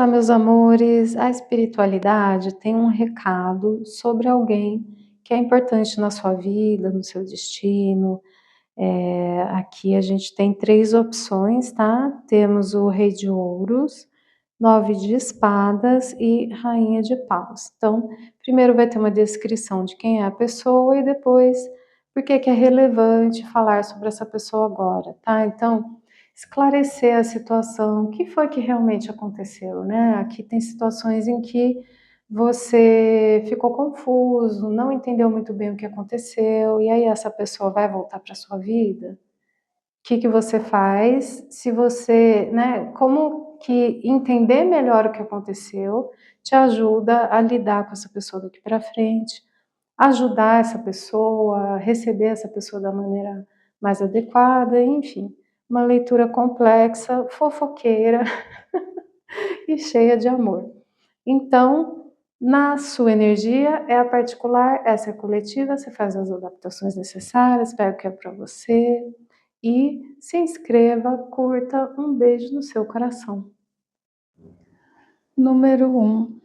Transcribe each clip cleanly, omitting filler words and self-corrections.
Olá, meus amores. A espiritualidade tem um recado sobre alguém que é importante na sua vida, no seu destino. Aqui a gente tem 3 opções, tá? Temos o Rei de Ouros, 9 de Espadas e Rainha de Paus. Então, primeiro vai ter uma descrição de quem é a pessoa e depois por que que é relevante falar sobre essa pessoa agora, tá? Então, esclarecer a situação, o que foi que realmente aconteceu, né? Aqui tem situações em que você ficou confuso, não entendeu muito bem o que aconteceu, e aí essa pessoa vai voltar para sua vida? O que que você faz se você, né, como que entender melhor o que aconteceu te ajuda a lidar com essa pessoa daqui para frente, ajudar essa pessoa, receber essa pessoa da maneira mais adequada, enfim, uma leitura complexa, fofoqueira e cheia de amor. Então, na sua energia é a particular, essa é a coletiva, você faz as adaptações necessárias, pega o que é para você e se inscreva, curta, um beijo no seu coração. Número 1,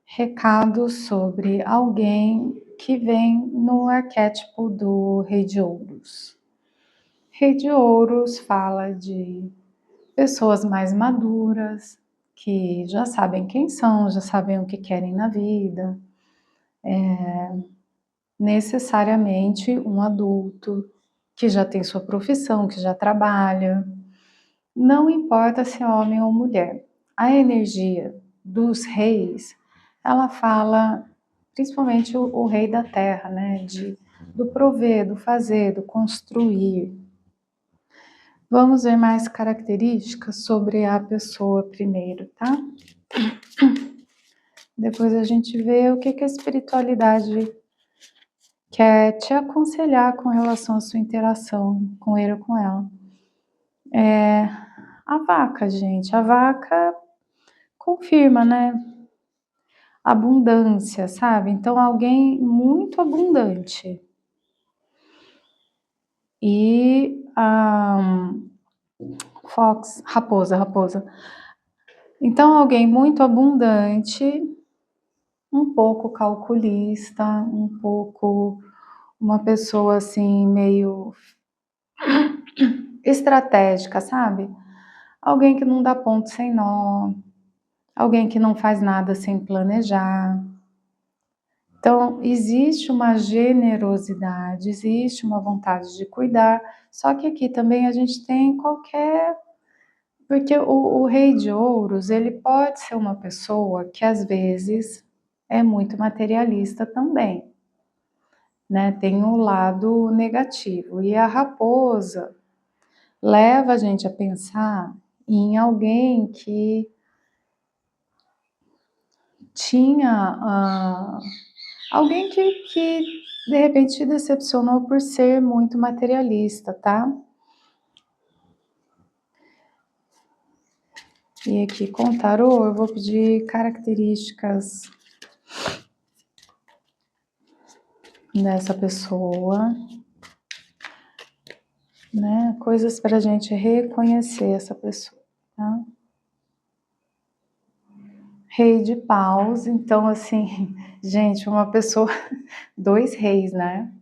recado sobre alguém que vem no arquétipo do Rei de Ouros. Rei de Ouros fala de pessoas mais maduras, que já sabem quem são, já sabem o que querem na vida, necessariamente um adulto que já tem sua profissão, que já trabalha, não importa se é homem ou mulher. A energia dos reis, ela fala, principalmente o rei da terra, né, do prover, do fazer, do construir. Vamos ver mais características sobre a pessoa primeiro, tá? Depois a gente vê o que a espiritualidade quer te aconselhar com relação à sua interação com ele ou com ela. A vaca, gente, a vaca confirma, né? Abundância, sabe? Então, alguém muito abundante. E a raposa. Então, alguém muito abundante, um pouco calculista, um pouco uma pessoa assim, meio estratégica, sabe? Alguém que não dá ponto sem nó, alguém que não faz nada sem planejar. Então, existe uma generosidade, existe uma vontade de cuidar, só que aqui também a gente tem qualquer... Porque o Rei de Ouros, ele pode ser uma pessoa que às vezes é muito materialista também, né? Tem o lado negativo. E a raposa leva a gente a pensar em alguém que tinha... alguém que de repente te decepcionou por ser muito materialista, tá? E aqui com o tarô eu vou pedir características dessa pessoa, né? Coisas para a gente reconhecer essa pessoa, tá? Rei de Paus, então assim, gente, uma pessoa, 2 reis, né?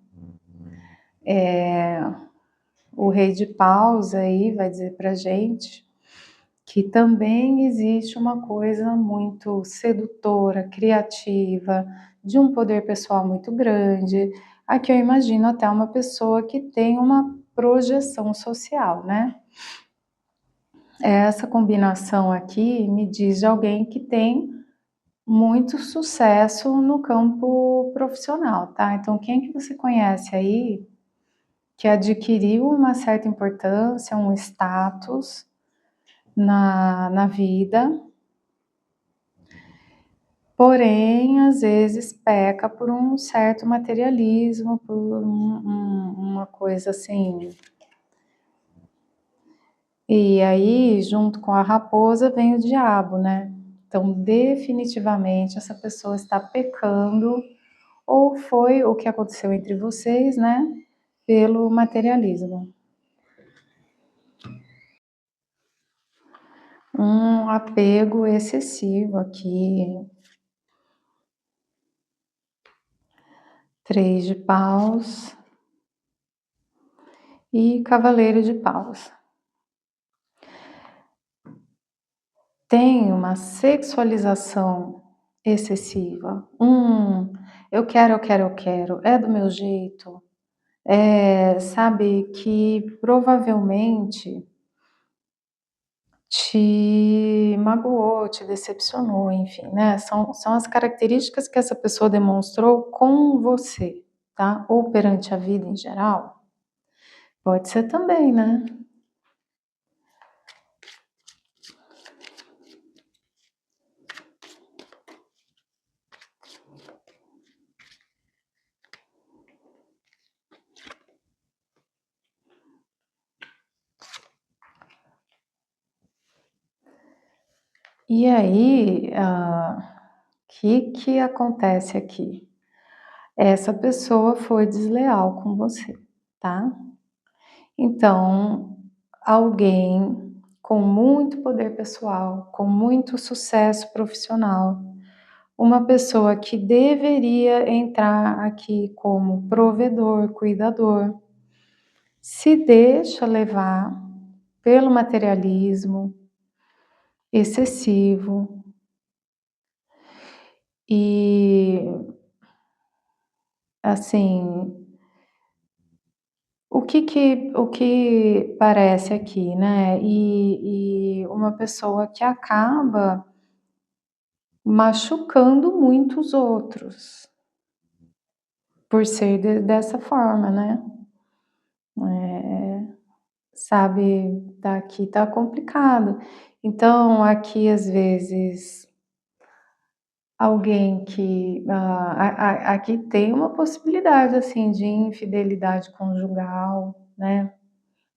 O Rei de Paus aí vai dizer pra gente que também existe uma coisa muito sedutora, criativa, de um poder pessoal muito grande. Aqui eu imagino até uma pessoa que tem uma projeção social, né? Essa combinação aqui me diz de alguém que tem muito sucesso no campo profissional, tá? Então, quem que você conhece aí que adquiriu uma certa importância, um status na vida, porém, às vezes peca por um certo materialismo, por uma coisa assim. E aí, junto com a raposa, vem o diabo, né? Então, definitivamente, essa pessoa está pecando, ou foi o que aconteceu entre vocês, né? Pelo materialismo. um apego excessivo aqui. 3 de paus e cavaleiro de paus. Tem uma sexualização excessiva. Eu quero, eu quero, eu quero, é do meu jeito. Sabe, que provavelmente te magoou, te decepcionou, enfim, né? São as características que essa pessoa demonstrou com você, tá? Ou perante a vida em geral. Pode ser também, né? E aí, que acontece aqui? Essa pessoa foi desleal com você, tá? Então, alguém com muito poder pessoal, com muito sucesso profissional, uma pessoa que deveria entrar aqui como provedor, cuidador, se deixa levar pelo materialismo excessivo e, assim, o que parece aqui, né? E uma pessoa que acaba machucando muito os outros por ser dessa forma, né? Sabe, daqui tá complicado. Então, aqui às vezes alguém que aqui tem uma possibilidade assim de infidelidade conjugal, né?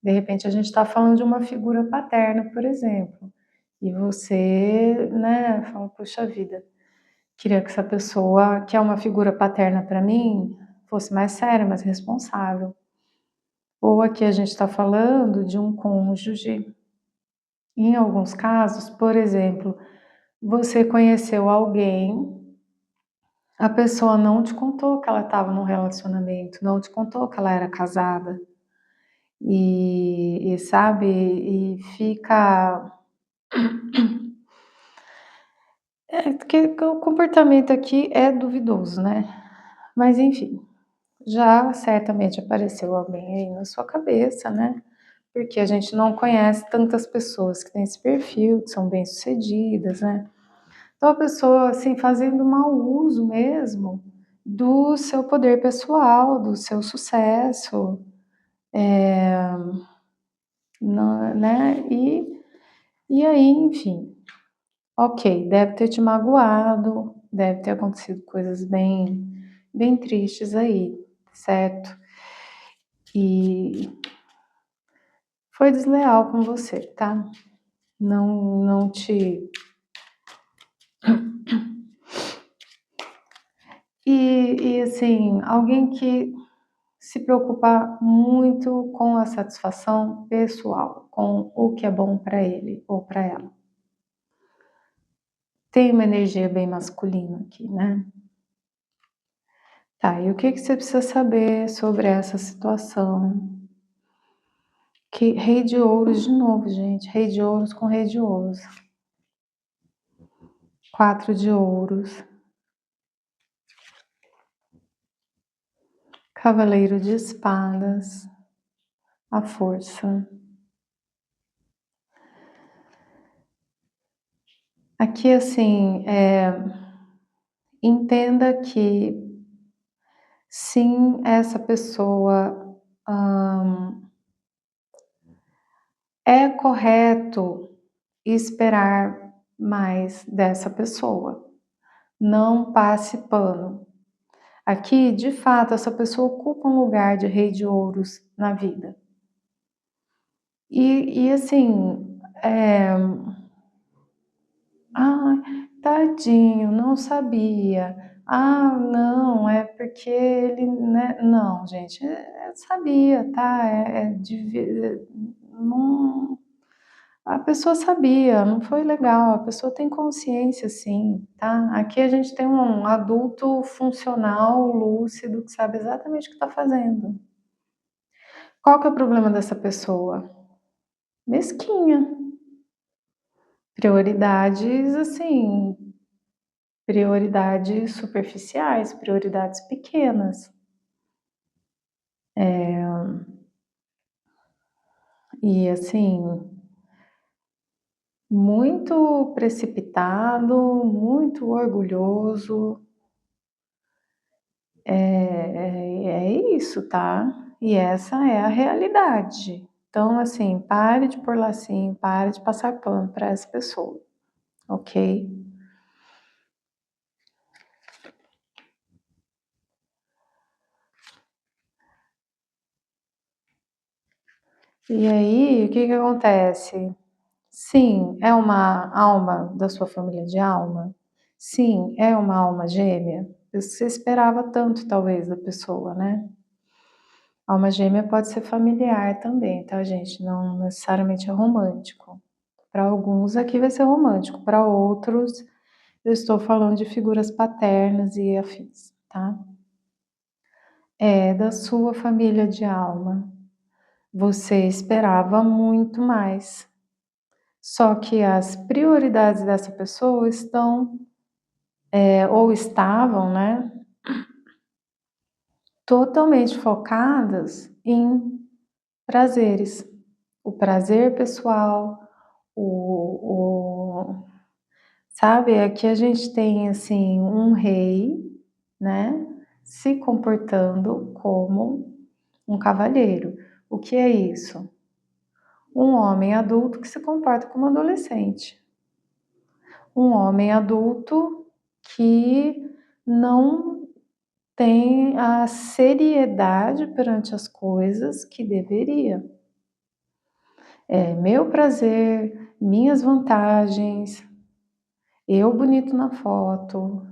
De repente a gente está falando de uma figura paterna, por exemplo, e você, né, fala, puxa vida, queria que essa pessoa, que é uma figura paterna para mim, fosse mais séria, mais responsável. Ou aqui a gente está falando de um cônjuge. Em alguns casos, por exemplo, você conheceu alguém, a pessoa não te contou que ela estava num relacionamento, não te contou que ela era casada. E sabe, e fica. Porque o comportamento aqui é duvidoso, né? Mas enfim, já certamente apareceu alguém aí na sua cabeça, né? Porque a gente não conhece tantas pessoas que têm esse perfil, que são bem-sucedidas, né? Então a pessoa, assim, fazendo mau uso mesmo do seu poder pessoal, do seu sucesso, né? E aí, enfim, ok, deve ter te magoado, deve ter acontecido coisas bem tristes aí, certo? E foi desleal com você, tá? Não te. E assim, alguém que se preocupa muito com a satisfação pessoal, com o que é bom para ele ou para ela. Tem uma energia bem masculina aqui, né? Tá, e o que você precisa saber sobre essa situação? Que rei de ouros de novo, gente. Rei de ouros com rei de ouros. 4 de ouros. Cavaleiro de espadas. A força. Aqui, assim, entenda que sim, essa pessoa é correto esperar mais dessa pessoa. Não passe pano. Aqui, de fato, essa pessoa ocupa um lugar de rei de ouros na vida. E assim, tadinho, não sabia. Não, é porque ele, né? Não, gente, sabia, tá? Não, A pessoa sabia, não foi legal, a pessoa tem consciência sim, tá? Aqui a gente tem um adulto funcional, lúcido, que sabe exatamente o que está fazendo. Qual que é o problema dessa pessoa? Mesquinha. Prioridades, assim, prioridades superficiais, prioridades pequenas. E assim, muito precipitado, muito orgulhoso. É isso, tá? E essa é a realidade. Então, assim, pare de pôr lacinho, pare de passar pano para essa pessoa, ok? E aí, o que que acontece? Sim, é uma alma da sua família de alma? Sim, é uma alma gêmea? Você esperava tanto, talvez, da pessoa, né? Alma gêmea pode ser familiar também, tá, gente? Não necessariamente é romântico. Para alguns aqui vai ser romântico, para outros eu estou falando de figuras paternas e afins, tá? É da sua família de alma. Você esperava muito mais. Só que as prioridades dessa pessoa estão, ou estavam, né, totalmente focadas em prazeres. O prazer pessoal, o sabe, aqui a gente tem assim um rei, né, se comportando como um cavalheiro. O que é isso? Um homem adulto que se comporta como adolescente. Um homem adulto que não tem a seriedade perante as coisas que deveria. É meu prazer, minhas vantagens, eu bonito na foto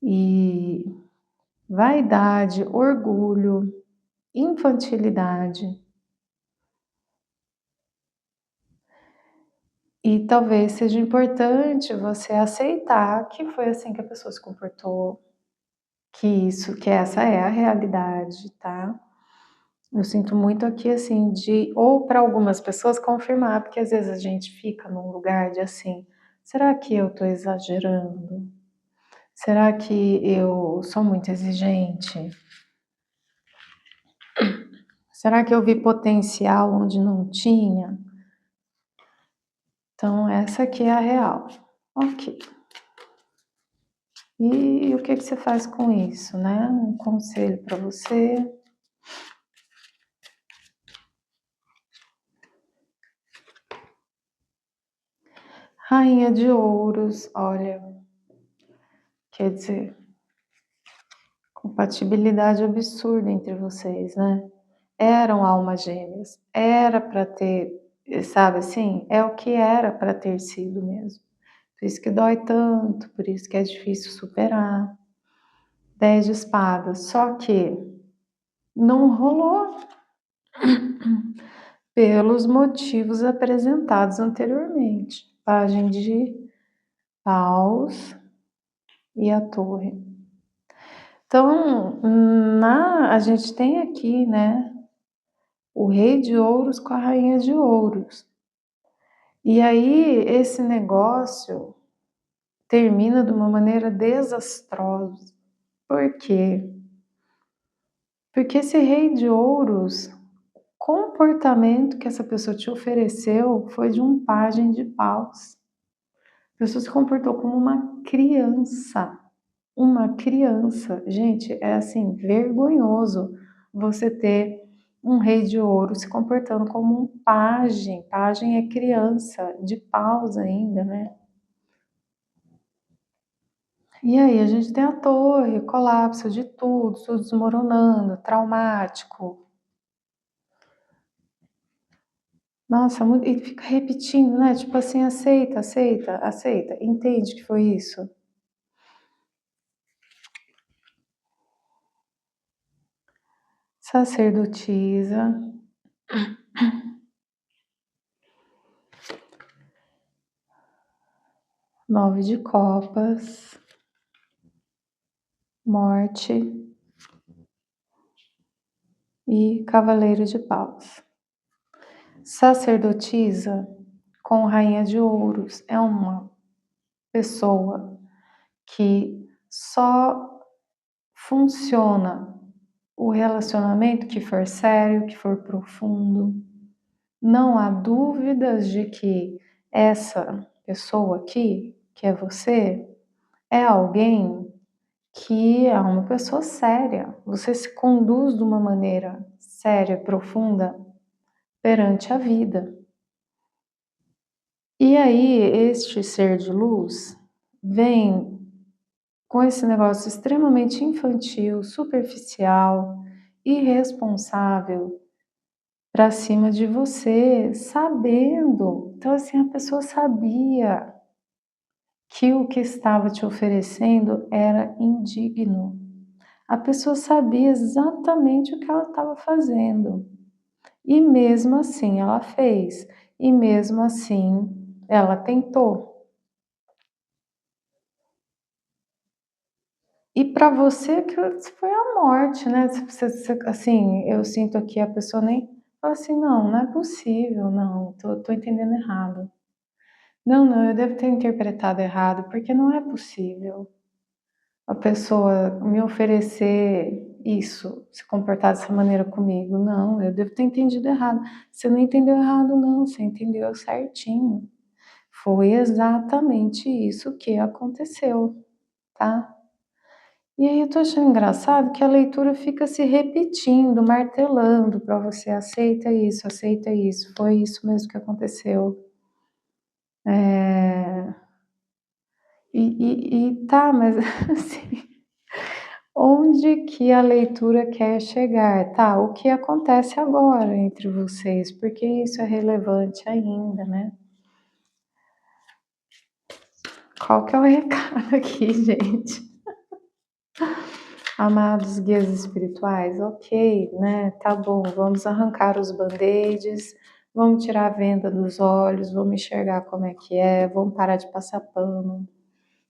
e vaidade, orgulho, infantilidade. E talvez seja importante você aceitar que foi assim que a pessoa se comportou, que essa é a realidade, tá? Eu sinto muito aqui assim de, ou para algumas pessoas confirmar, porque às vezes a gente fica num lugar de assim, será que eu tô exagerando? Será que eu sou muito exigente? Será que eu vi potencial onde não tinha? Então essa aqui é a real. Ok. E o que que você faz com isso, né? Um conselho para você. Rainha de Ouros, olha, quer dizer, compatibilidade absurda entre vocês, né? Eram almas gêmeas, era para ter, sabe assim, é o que era para ter sido mesmo. Por isso que dói tanto, por isso que é difícil superar. 10 de espadas, só que não rolou pelos motivos apresentados anteriormente. Pagem de paus e a torre. Então, a gente tem aqui, né, o rei de ouros com a rainha de ouros. E aí esse negócio termina de uma maneira desastrosa. Por quê? Porque esse rei de ouros, o comportamento que essa pessoa te ofereceu foi de um pajem de paus. A pessoa se comportou como uma criança. Uma criança. Gente, é assim, vergonhoso você ter um rei de ouro se comportando como um pajem. Pajem é criança, de paus ainda, né? E aí a gente tem a torre, colapso de tudo, tudo desmoronando, traumático. Nossa, e fica repetindo, né? Tipo assim, aceita, aceita, aceita. Entende que foi isso? Sacerdotisa. 9 de copas, morte e cavaleiro de paus. Sacerdotisa com rainha de ouros é uma pessoa que só funciona o relacionamento que for sério, que for profundo. Não há dúvidas de que essa pessoa aqui, que é você, é alguém que é uma pessoa séria. Você se conduz de uma maneira séria, profunda perante a vida. E aí, este ser de luz vem com esse negócio extremamente infantil, superficial, irresponsável para cima de você, sabendo. Então, assim, a pessoa sabia que o que estava te oferecendo era indigno. A pessoa sabia exatamente o que ela estava fazendo. E mesmo assim ela fez. E mesmo assim ela tentou. E para você que foi a morte, né? Assim, eu sinto aqui a pessoa nem fala assim, não, não é possível, não, tô entendendo errado. Não, não, eu devo ter interpretado errado, porque não é possível a pessoa me oferecer isso, se comportar dessa maneira comigo. Não, eu devo ter entendido errado. Você não entendeu errado, não, você entendeu certinho. Foi exatamente isso que aconteceu, tá? E aí eu tô achando engraçado que a leitura fica se repetindo, martelando para você, aceita isso, foi isso mesmo que aconteceu. Tá, mas assim, onde que a leitura quer chegar? Tá, o que acontece agora entre vocês? Porque isso é relevante ainda, né? Qual que é o recado aqui, gente? Amados guias espirituais, ok, né? Tá bom, vamos arrancar os band-aids, vamos tirar a venda dos olhos, vamos enxergar como é, vamos parar de passar pano.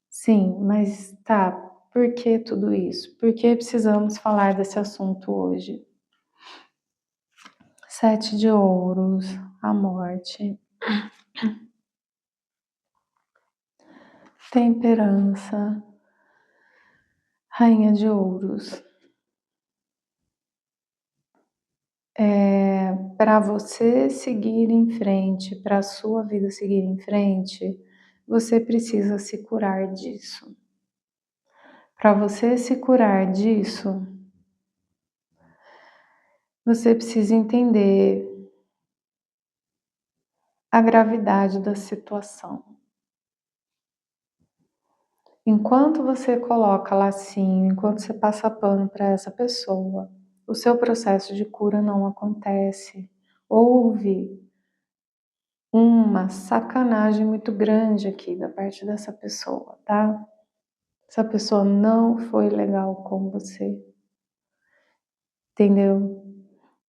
Sim, mas tá, por que tudo isso? Por que precisamos falar desse assunto hoje? 7 de ouros, a morte, temperança, rainha de ouros. Para você seguir em frente, para a sua vida seguir em frente, você precisa se curar disso. Para você se curar disso, você precisa entender a gravidade da situação. Enquanto você coloca lacinho, enquanto você passa pano para essa pessoa, o seu processo de cura não acontece. Houve uma sacanagem muito grande aqui da parte dessa pessoa, tá? Essa pessoa não foi legal com você, entendeu?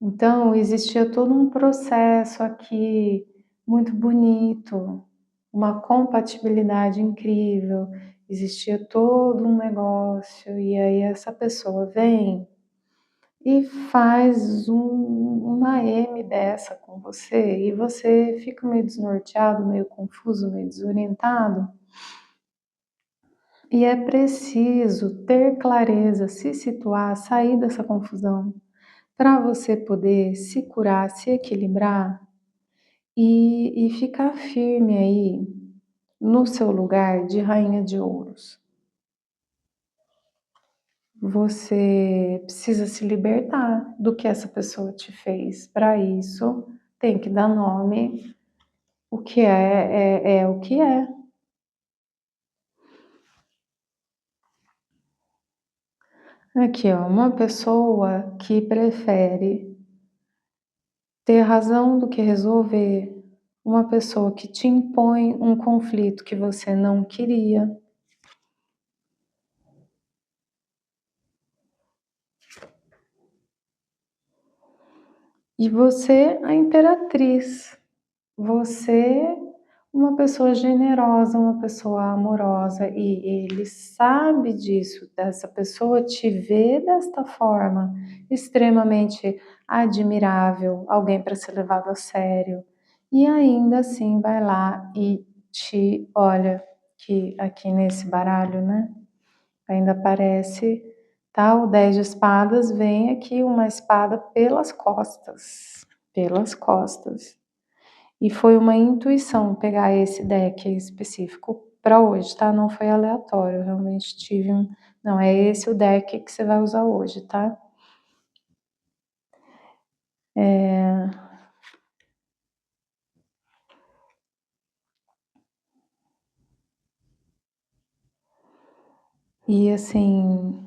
Então, existia todo um processo aqui muito bonito, uma compatibilidade incrível, existia todo um negócio, e aí essa pessoa vem e faz uma M dessa com você, e você fica meio desnorteado, meio confuso, meio desorientado. E é preciso ter clareza, se situar, sair dessa confusão, para você poder se curar, se equilibrar e ficar firme aí no seu lugar de rainha de ouros. Você precisa se libertar do que essa pessoa te fez. Para isso, tem que dar nome. O que é o que é. Aqui, ó, uma pessoa que prefere ter razão do que resolver, uma pessoa que te impõe um conflito que você não queria. E você, a imperatriz, você, uma pessoa generosa, uma pessoa amorosa, e ele sabe disso, dessa pessoa te vê desta forma, extremamente admirável, alguém para ser levado a sério, e ainda assim vai lá e te olha, que aqui nesse baralho, né? Ainda aparece, tá? O 10 de espadas, vem aqui uma espada pelas costas, pelas costas. E foi uma intuição pegar esse deck específico para hoje, tá? Não foi aleatório, eu realmente tive um. Não, é esse o deck que você vai usar hoje, tá? E assim,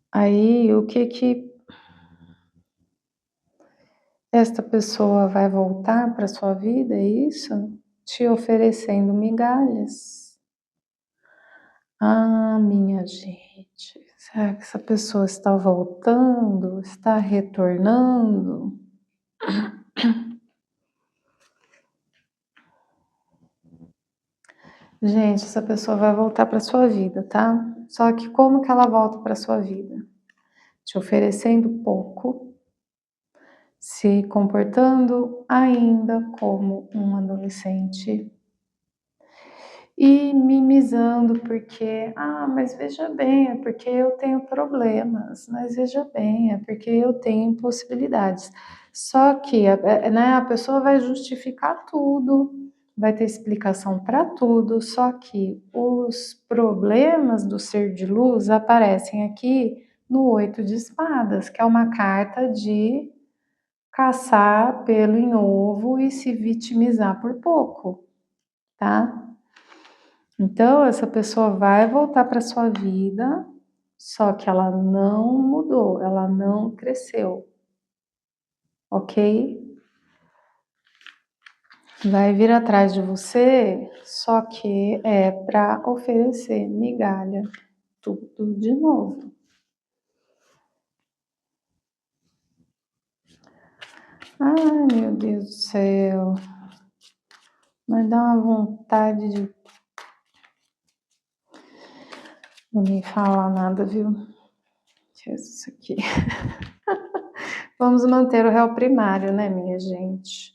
aí o que que esta pessoa vai voltar para sua vida, é isso? Te oferecendo migalhas. Ah, minha gente, será que essa pessoa está voltando? Está retornando? Gente, essa pessoa vai voltar para sua vida, tá? Só que como que ela volta para sua vida? Te oferecendo pouco, se comportando ainda como um adolescente e mimizando porque, mas veja bem, é porque eu tenho problemas, mas veja bem, é porque eu tenho impossibilidades. Só que né, a pessoa vai justificar tudo, vai ter explicação para tudo, só que os problemas do ser de luz aparecem aqui no 8 de espadas, que é uma carta de caçar pelo em ovo e se vitimizar por pouco, tá? Então, essa pessoa vai voltar para sua vida, só que ela não mudou, ela não cresceu, ok? Vai vir atrás de você, só que é para oferecer migalha, tudo de novo. Ai, meu Deus do céu. Mas dá uma vontade de. Não nem falar nada, viu? Isso aqui. Vamos manter o réu primário, né, minha gente?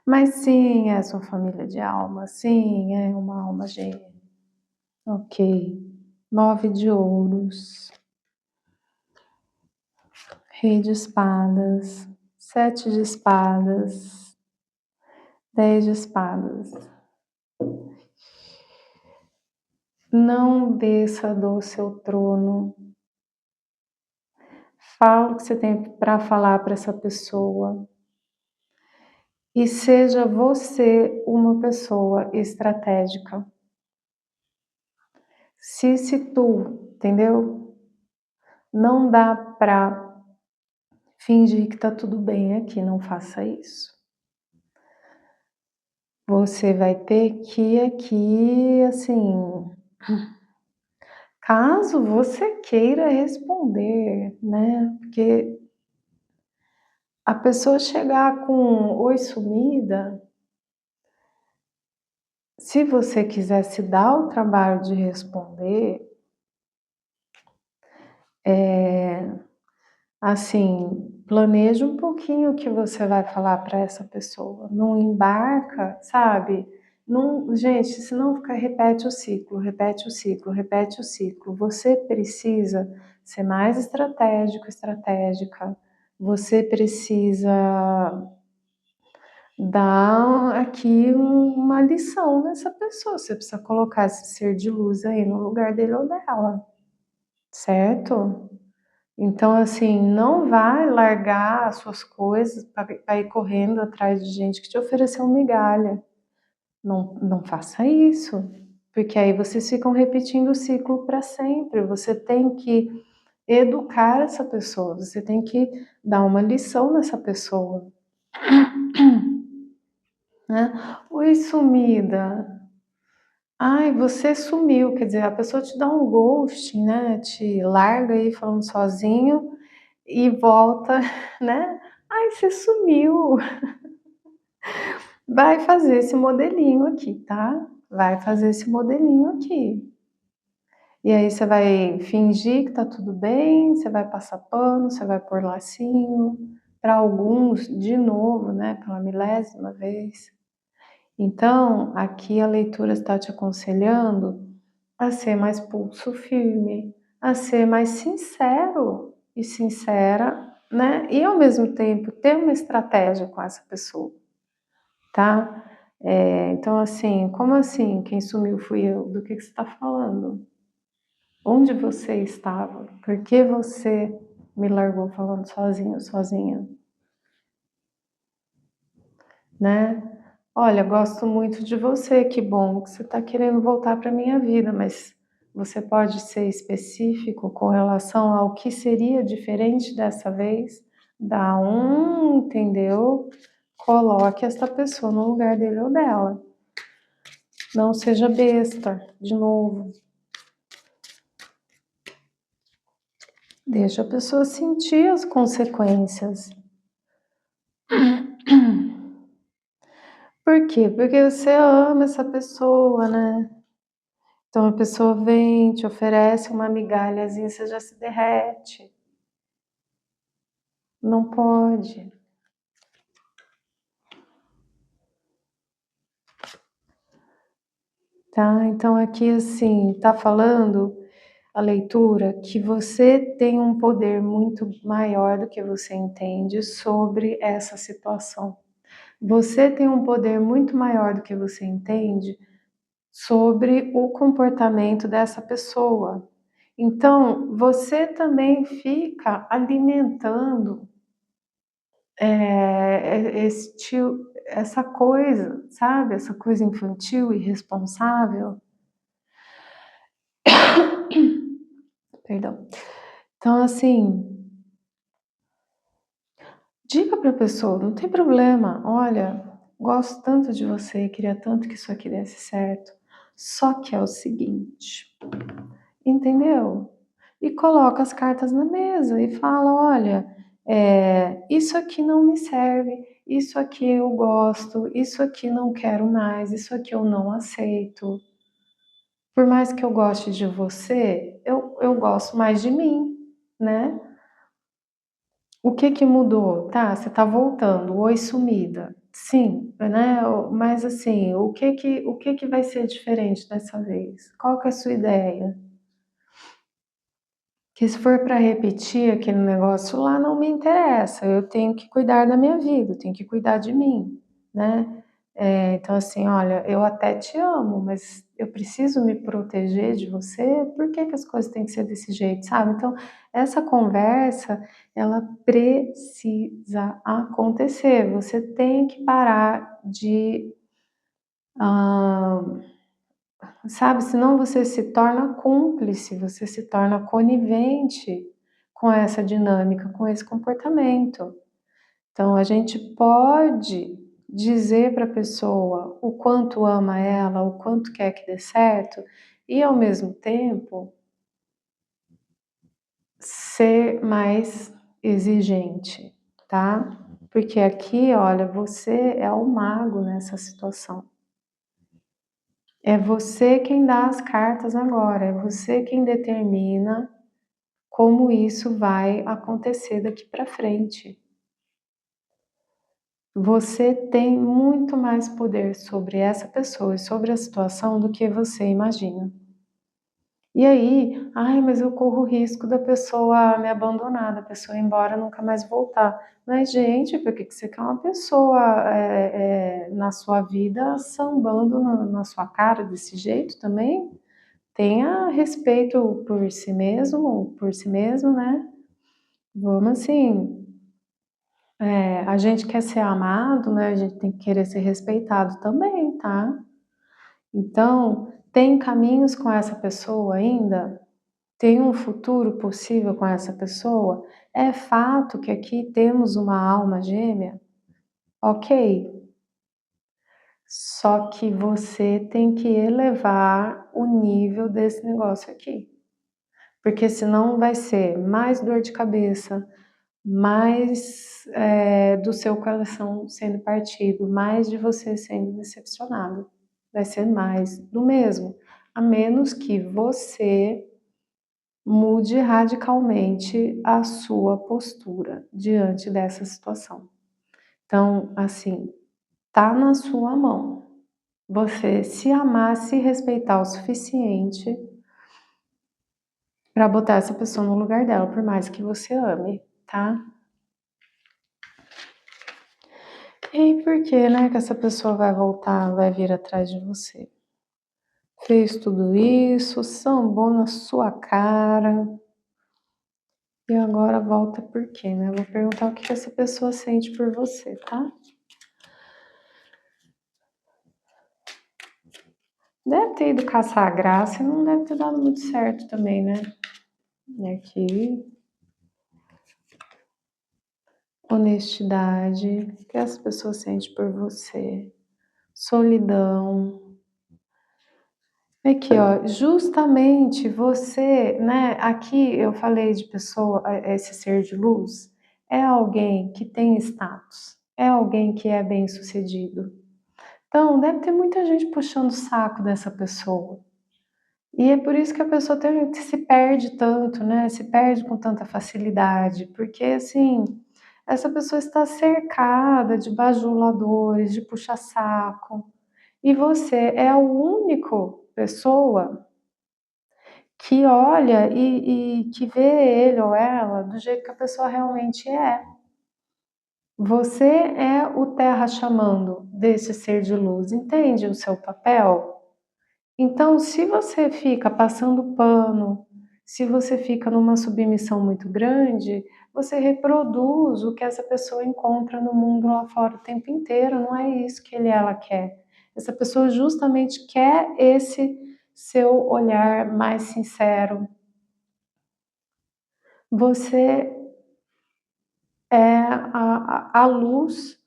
Mas sim, é sua família de alma, sim, é uma alma gêmea. Ok. 9 de ouros, rei de espadas, 7 de espadas, 10 de espadas. Não desça do seu trono. Fala o que você tem para falar para essa pessoa. E seja você uma pessoa estratégica. Se situe, entendeu? Não dá para fingir que tá tudo bem aqui, não faça isso. Você vai ter que aqui, assim, caso você queira responder, né? Porque a pessoa chegar com oi sumida, se você quiser se dar o trabalho de responder, assim, planeja um pouquinho o que você vai falar para essa pessoa. Não embarca, sabe? Não, gente, senão fica, repete o ciclo, repete o ciclo, repete o ciclo. Você precisa ser mais estratégico, estratégica. Você precisa dar aqui uma lição nessa pessoa. Você precisa colocar esse ser de luz aí no lugar dele ou dela, certo? Então, assim, não vai largar as suas coisas para ir correndo atrás de gente que te ofereceu migalha. Não, não faça isso, porque aí vocês ficam repetindo o ciclo para sempre. Você tem que educar essa pessoa, você tem que dar uma lição nessa pessoa. Né? Oi, sumida. Ai, você sumiu, quer dizer, a pessoa te dá um ghosting, né? Te larga aí falando sozinho e volta, né? Ai, você sumiu. Vai fazer esse modelinho aqui, tá? Vai fazer esse modelinho aqui. E aí você vai fingir que tá tudo bem, você vai passar pano, você vai pôr lacinho, para alguns, de novo, né, pela milésima vez. Então, aqui a leitura está te aconselhando a ser mais pulso firme, a ser mais sincero e sincera, né? E ao mesmo tempo ter uma estratégia com essa pessoa, tá? Então, assim, como assim? Quem sumiu fui eu? Do que você está falando? Onde você estava? Por que você me largou falando sozinho, sozinha? Né? Olha, gosto muito de você, que bom que você está querendo voltar para minha vida, mas você pode ser específico com relação ao que seria diferente dessa vez? Dá um, entendeu? Coloque esta pessoa no lugar dele ou dela. Não seja besta, de novo. Deixa a pessoa sentir as consequências. Por quê? Porque você ama essa pessoa, né? Então a pessoa vem, te oferece uma migalhazinha, você já se derrete. Não pode. Tá? Então aqui assim, tá falando a leitura que você tem um poder muito maior do que você entende sobre essa situação. Você tem um poder muito maior do que você entende sobre o comportamento dessa pessoa. Então, você também fica alimentando essa coisa, sabe? Essa coisa infantil e irresponsável. Perdão. Então, assim, diga para a pessoa, não tem problema, olha, gosto tanto de você, queria tanto que isso aqui desse certo. Só que é o seguinte, entendeu? E coloca as cartas na mesa e fala, olha, isso aqui não me serve, isso aqui eu gosto, isso aqui não quero mais, isso aqui eu não aceito. Por mais que eu goste de você, eu gosto mais de mim, né? O que que mudou? Tá, você tá voltando, oi sumida. Sim, né? Mas assim, o que que vai ser diferente dessa vez? Qual que é a sua ideia? Que se for para repetir aquele negócio lá, não me interessa. Eu tenho que cuidar da minha vida, eu tenho que cuidar de mim, né? Então, assim, olha, eu até te amo, mas eu preciso me proteger de você. Por que que as coisas têm que ser desse jeito, sabe? Então, essa conversa, ela precisa acontecer. Você tem que parar de, ah, sabe? Senão você se torna cúmplice, você se torna conivente com essa dinâmica, com esse comportamento. Então, a gente pode dizer para a pessoa o quanto ama ela, o quanto quer que dê certo, e ao mesmo tempo ser mais exigente, tá? Porque aqui, olha, você é o mago nessa situação. É você quem dá as cartas agora, é você quem determina como isso vai acontecer daqui para frente. Você tem muito mais poder sobre essa pessoa e sobre a situação do que você imagina. E aí, ai, mas eu corro o risco da pessoa me abandonar, da pessoa ir embora e nunca mais voltar. Mas, gente, por que que você quer uma pessoa na sua vida sambando na sua cara desse jeito também? Tenha respeito por si mesmo, por si mesmo, né? Vamos assim, a gente quer ser amado, né? A gente tem que querer ser respeitado também, tá? Então, tem caminhos com essa pessoa ainda? Tem um futuro possível com essa pessoa? É fato que aqui temos uma alma gêmea? Ok. Só que você tem que elevar o nível desse negócio aqui. Porque senão vai ser mais dor de cabeça, mais do seu coração sendo partido, mais de você sendo decepcionado. Vai ser mais do mesmo, a menos que você mude radicalmente a sua postura diante dessa situação. Então, assim, tá na sua mão. Você se amar, se respeitar o suficiente para botar essa pessoa no lugar dela, por mais que você ame, tá? E por que, né, que essa pessoa vai voltar, vai vir atrás de você? Fez tudo isso, sambou na sua cara e agora volta por quê, né? Vou perguntar o que essa pessoa sente por você, tá? Deve ter ido caçar a graça e não deve ter dado muito certo também, né? E aqui, honestidade, o que essa pessoa sente por você? Solidão. Aqui, ó, justamente você, né? Aqui eu falei de pessoa, esse ser de luz, é alguém que tem status, é alguém que é bem-sucedido. Então, deve ter muita gente puxando o saco dessa pessoa. E é por isso que a pessoa se perde tanto, né? Se perde com tanta facilidade, porque assim, essa pessoa está cercada de bajuladores, de puxa-saco, e você é a única pessoa que olha e que vê ele ou ela do jeito que a pessoa realmente é. Você é o terra chamando desse ser de luz, entende o seu papel? Então, se você fica passando pano, se você fica numa submissão muito grande, você reproduz o que essa pessoa encontra no mundo lá fora o tempo inteiro, não é isso que ele ela quer. Essa pessoa justamente quer esse seu olhar mais sincero. Você é a luz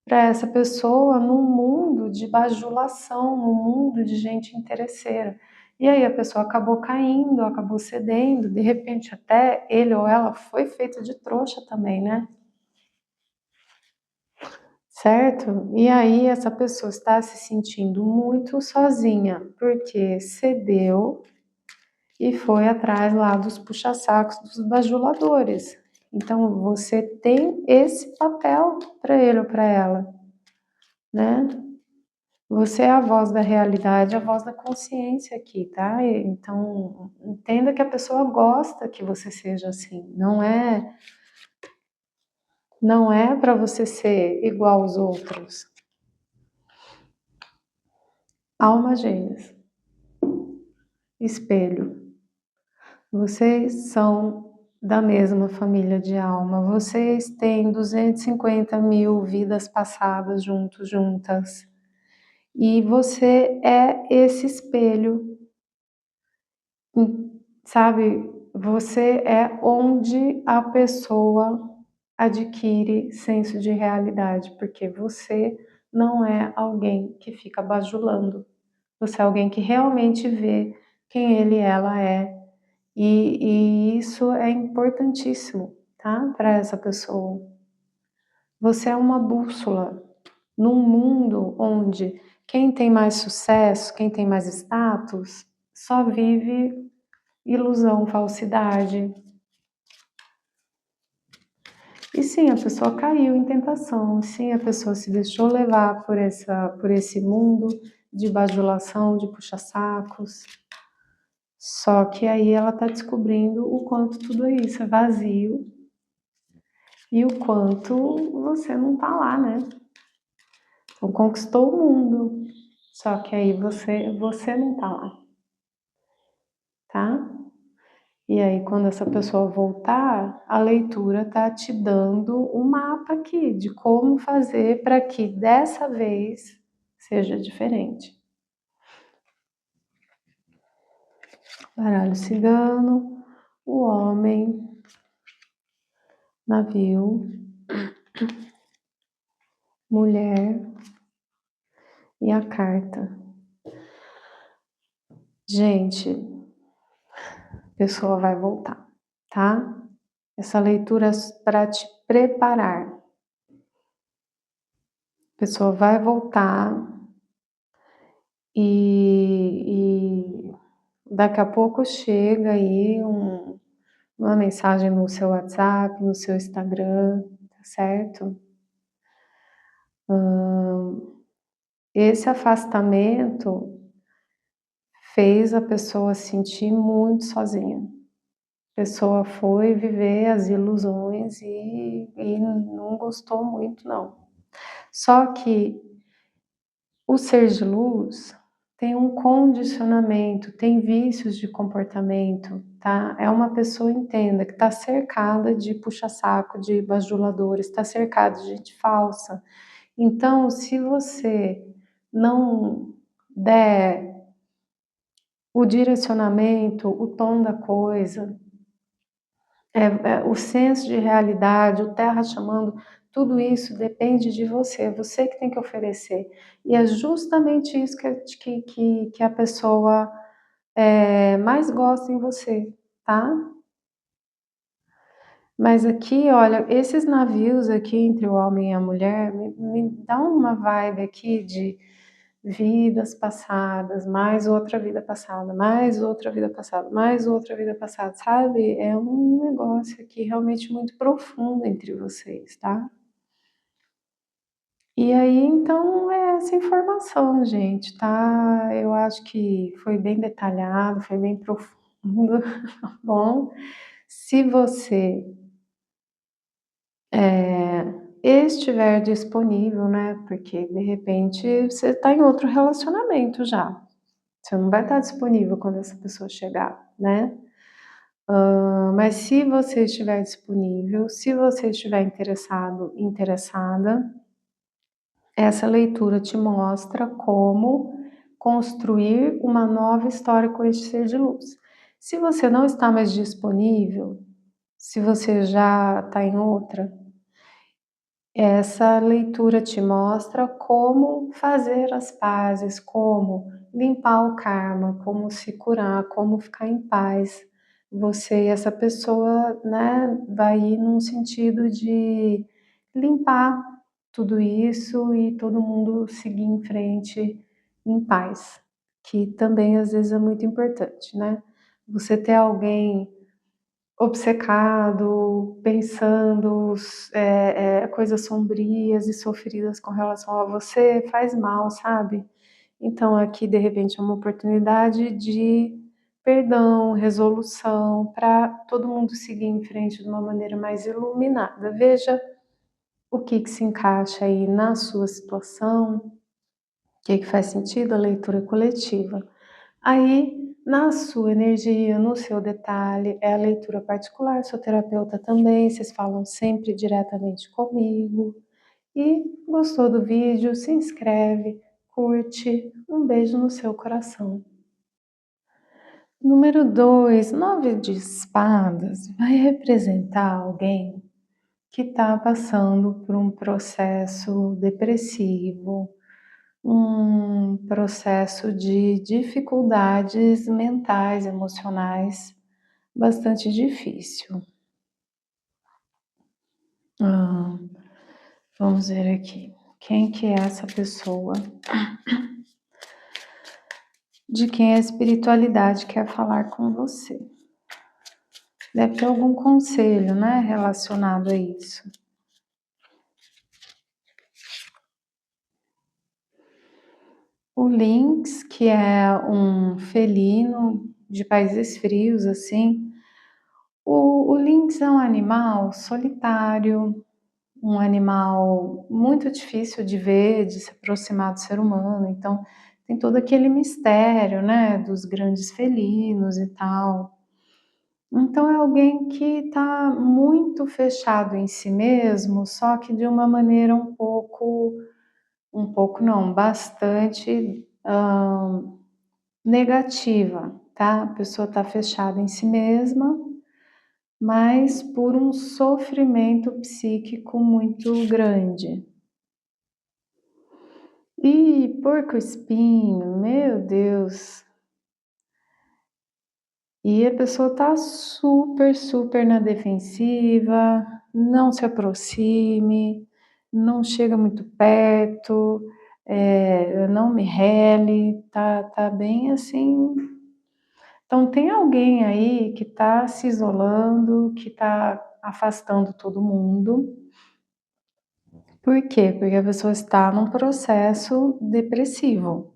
para essa pessoa num mundo de bajulação, num mundo de gente interesseira. E aí a pessoa acabou caindo, acabou cedendo, de repente até ele ou ela foi feito de trouxa também, né? Certo? E aí essa pessoa está se sentindo muito sozinha, porque cedeu e foi atrás lá dos puxa-sacos, dos bajuladores. Então você tem esse papel para ele ou para ela, né? Você é a voz da realidade, a voz da consciência aqui, tá? Então entenda que a pessoa gosta que você seja assim. Não é para você ser igual aos outros. Almas gêmeas, espelho. Vocês são da mesma família de alma. Vocês têm 250 mil vidas passadas juntos, juntas. E você é esse espelho, sabe? Você é onde a pessoa adquire senso de realidade, porque você não é alguém que fica bajulando. Você é alguém que realmente vê quem ele, ela é. E isso é importantíssimo, tá? Para essa pessoa. Você é uma bússola num mundo onde quem tem mais sucesso, quem tem mais status, só vive ilusão, falsidade. E sim, a pessoa caiu em tentação, sim, a pessoa se deixou levar por esse mundo de bajulação, de puxa-sacos. Só que aí ela está descobrindo o quanto tudo isso é vazio e o quanto você não tá lá, né? Então conquistou o mundo, só que aí você não tá lá, tá? E aí quando essa pessoa voltar, a leitura tá te dando um mapa aqui de como fazer para que dessa vez seja diferente. Baralho cigano, o homem, navio, mulher e a carta. Gente, a pessoa vai voltar, tá? Essa leitura é para te preparar. A pessoa vai voltar e daqui a pouco chega aí uma mensagem no seu WhatsApp, no seu Instagram, tá certo? Esse afastamento fez a pessoa se sentir muito sozinha. A pessoa foi viver as ilusões e não gostou muito, não. Só que o ser de luz tem um condicionamento, tem vícios de comportamento, tá? É uma pessoa, entenda, que está cercada de puxa-saco, de bajuladores, está cercada de gente falsa. Então, se você não der o direcionamento, o tom da coisa, o senso de realidade, o terra chamando, tudo isso depende de você, é você que tem que oferecer. E é justamente isso que a pessoa mais gosta em você, tá? Mas aqui, olha, esses navios aqui entre o homem e a mulher me dá uma vibe aqui de vidas passadas, mais outra vida passada, mais outra vida passada, mais outra vida passada, sabe? É um negócio aqui realmente muito profundo entre vocês, tá? E aí, então, é essa informação, gente, tá? Eu acho que foi bem detalhado, foi bem profundo, tá bom? Se você estiver disponível, né? Porque de repente você está em outro relacionamento já. Você não vai estar disponível quando essa pessoa chegar, né? Mas se você estiver disponível, se você estiver interessado, interessada, essa leitura te mostra como construir uma nova história com este ser de luz. Se você não está mais disponível, se você já está em outra, essa leitura te mostra como fazer as pazes, como limpar o karma, como se curar, como ficar em paz. Você e essa pessoa, né, vai ir num sentido de limpar tudo isso e todo mundo seguir em frente em paz, que também às vezes é muito importante, né? Você ter alguém obcecado, pensando coisas sombrias e sofridas com relação a você, faz mal, sabe? Então aqui de repente é uma oportunidade de perdão, resolução, para todo mundo seguir em frente de uma maneira mais iluminada. Veja o que se encaixa aí na sua situação, o que faz sentido a leitura coletiva. Aí, na sua energia, no seu detalhe, é a leitura particular, sou terapeuta também, vocês falam sempre diretamente comigo. E gostou do vídeo? Se inscreve, curte, um beijo no seu coração. Número 2, 9 de espadas vai representar alguém que está passando por um processo depressivo, um processo de dificuldades mentais, emocionais, bastante difícil. Ah, vamos ver aqui. Quem que é essa pessoa? De quem a espiritualidade quer falar com você? Deve ter algum conselho, né, relacionado a isso. O lynx, que é um felino de países frios, assim. O lynx é um animal solitário, um animal muito difícil de ver, de se aproximar do ser humano, então tem todo aquele mistério, né, dos grandes felinos e tal. Então é alguém que está muito fechado em si mesmo, só que de uma maneira um pouco não, bastante negativa, tá? A pessoa está fechada em si mesma, mas por um sofrimento psíquico muito grande. E porco-espinho, meu Deus. E a pessoa tá super, super na defensiva, não se aproxime, não chega muito perto, não me rele, tá bem assim. Então tem alguém aí que está se isolando, que está afastando todo mundo. Por quê? Porque a pessoa está num processo depressivo.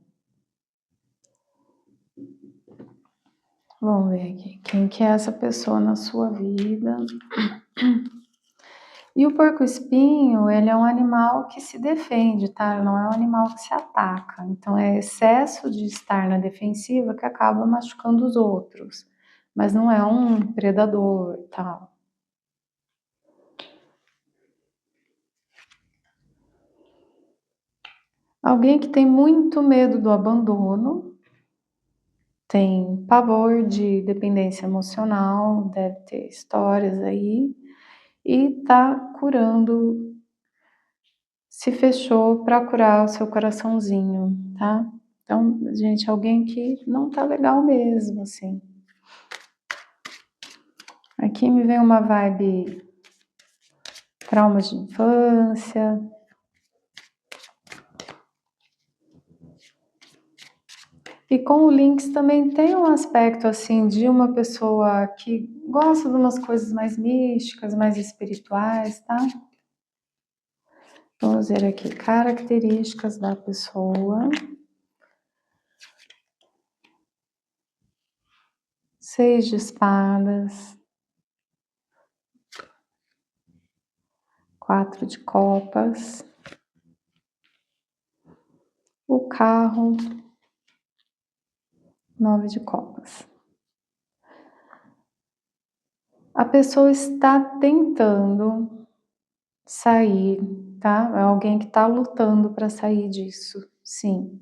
Vamos ver aqui, quem que é essa pessoa na sua vida? E o porco-espinho, ele é um animal que se defende, tá? Não é um animal que se ataca. Então é excesso de estar na defensiva que acaba machucando os outros. Mas não é um predador, tal. Alguém que tem muito medo do abandono, tem pavor de dependência emocional, deve ter histórias aí, e tá curando, se fechou para curar o seu coraçãozinho, tá? Então, gente, alguém que não tá legal mesmo, assim. Aqui me vem uma vibe traumas de infância. E com o Lynx também tem um aspecto assim de uma pessoa que gosta de umas coisas mais místicas, mais espirituais, tá? Vamos ver aqui, características da pessoa. 6 de espadas. 4 de copas. O carro. 9 de copas. A pessoa está tentando sair, tá? É alguém que está lutando para sair disso, sim.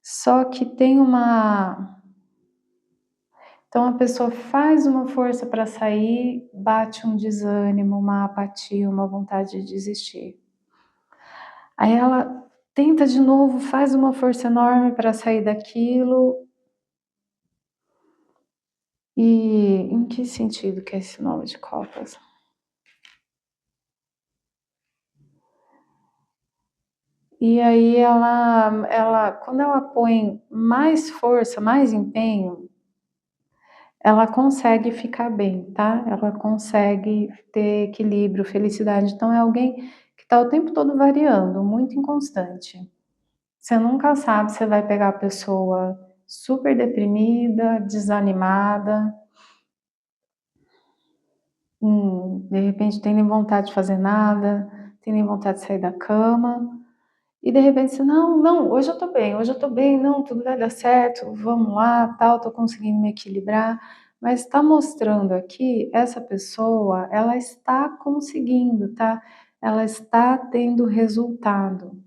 Só que tem uma... Então a pessoa faz uma força para sair, bate um desânimo, uma apatia, uma vontade de desistir. Aí ela tenta de novo, faz uma força enorme para sair daquilo. E em que sentido que é esse 9 de copas? E aí quando ela põe mais força, mais empenho, ela consegue ficar bem, tá? Ela consegue ter equilíbrio, felicidade. Então é alguém que está o tempo todo variando, muito inconstante. Você nunca sabe se vai pegar a pessoa super deprimida, desanimada, de repente tem nem vontade de fazer nada, tem nem vontade de sair da cama. E de repente você, não, hoje eu tô bem, não, tudo vai dar certo, vamos lá, tal, tô conseguindo me equilibrar. Mas está mostrando aqui, essa pessoa, ela está conseguindo, tá? Ela está tendo resultado.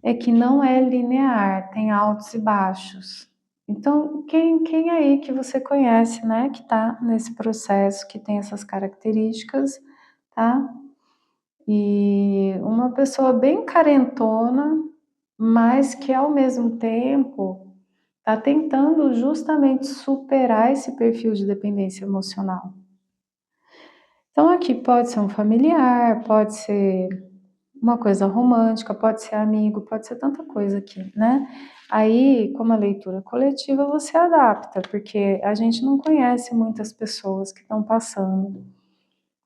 É que não é linear, tem altos e baixos. Então, quem aí que você conhece, né, que tá nesse processo, que tem essas características, tá? E uma pessoa bem carentona, mas que ao mesmo tempo está tentando justamente superar esse perfil de dependência emocional. Então aqui pode ser um familiar, pode ser uma coisa romântica, pode ser amigo, pode ser tanta coisa aqui, né? Aí, como a leitura coletiva, você adapta, porque a gente não conhece muitas pessoas que estão passando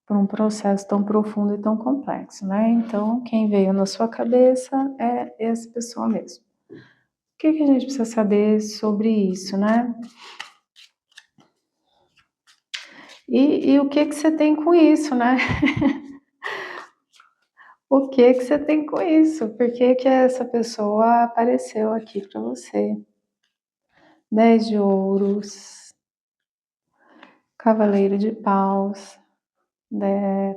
por um processo tão profundo e tão complexo, né? Então, quem veio na sua cabeça é essa pessoa mesmo. O que a gente precisa saber sobre isso, né? E o que você tem com isso, né? O que você tem com isso? Por que essa pessoa apareceu aqui para você? 10 de ouros, cavaleiro de paus,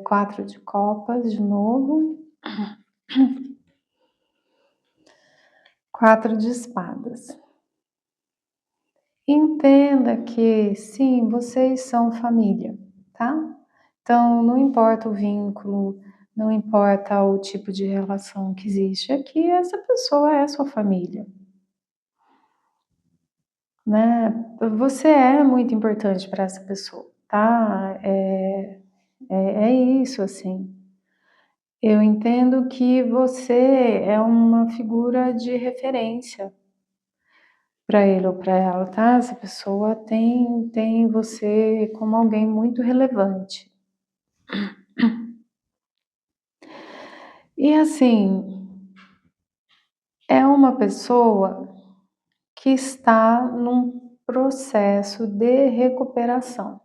4 de copas de novo, 4 de espadas. Entenda que sim, vocês são família, tá? Então não importa o vínculo, não importa o tipo de relação que existe aqui, essa pessoa é sua família, né? Você é muito importante para essa pessoa, tá? É isso, assim. Eu entendo que você é uma figura de referência para ele ou para ela, tá? Essa pessoa tem você como alguém muito relevante. E assim, é uma pessoa que está num processo de recuperação.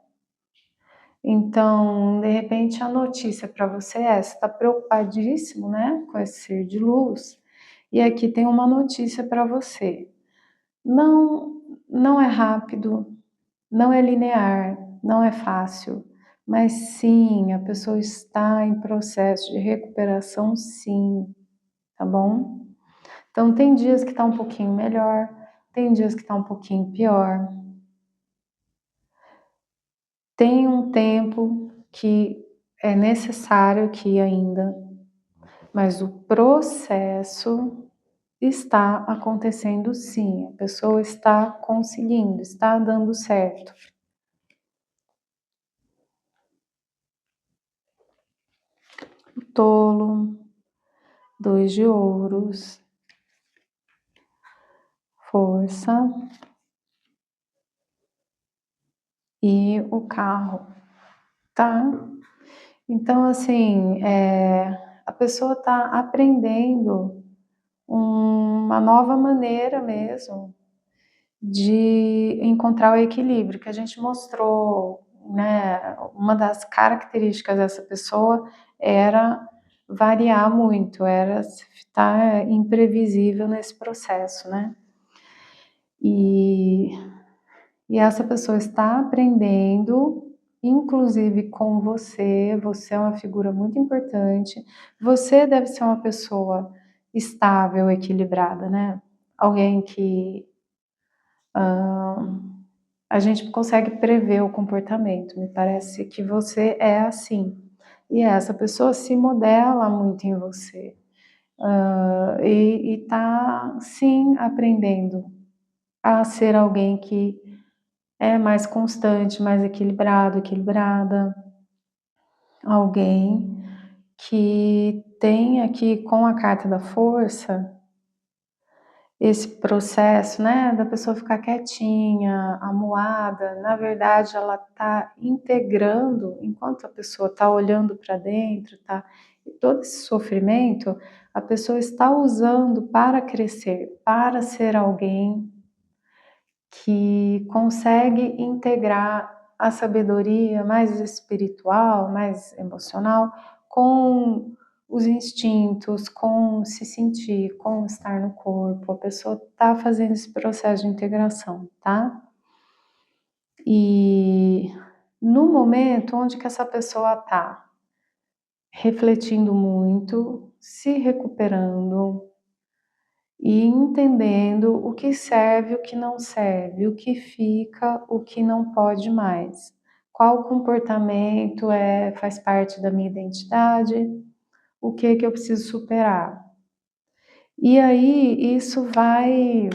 Então, de repente, a notícia para você é: você está preocupadíssimo, né, com esse ser de luz, e aqui tem uma notícia para você. Não, não é rápido, não é linear, não é fácil, mas sim, a pessoa está em processo de recuperação, sim, tá bom? Então, tem dias que está um pouquinho melhor, tem dias que está um pouquinho pior. Tem um tempo que é necessário aqui ainda, mas o processo está acontecendo sim, a pessoa está conseguindo, está dando certo. O tolo, 2 de ouros, força e o carro, tá? Então, assim, a pessoa está aprendendo uma nova maneira mesmo de encontrar o equilíbrio, que a gente mostrou, né? Uma das características dessa pessoa era variar muito, era estar imprevisível nesse processo, né? E, e essa pessoa está aprendendo, inclusive com você, você é uma figura muito importante, você deve ser uma pessoa estável, equilibrada, né? Alguém que a gente consegue prever o comportamento. Me parece que você é assim. E essa pessoa se modela muito em você. E está, sim, aprendendo a ser alguém que é mais constante, mais equilibrado, equilibrada. Alguém que tem aqui com a carta da força esse processo, né, da pessoa ficar quietinha, amuada, na verdade ela está integrando, enquanto a pessoa está olhando para dentro, tá, todo esse sofrimento, a pessoa está usando para crescer, para ser alguém que consegue integrar a sabedoria mais espiritual, mais emocional, com os instintos, com se sentir, com estar no corpo. A pessoa está fazendo esse processo de integração, tá? E no momento onde que essa pessoa está refletindo muito, se recuperando, e entendendo o que serve, o que não serve, o que fica, o que não pode mais. Qual comportamento faz parte da minha identidade, o que eu preciso superar. E aí isso vai,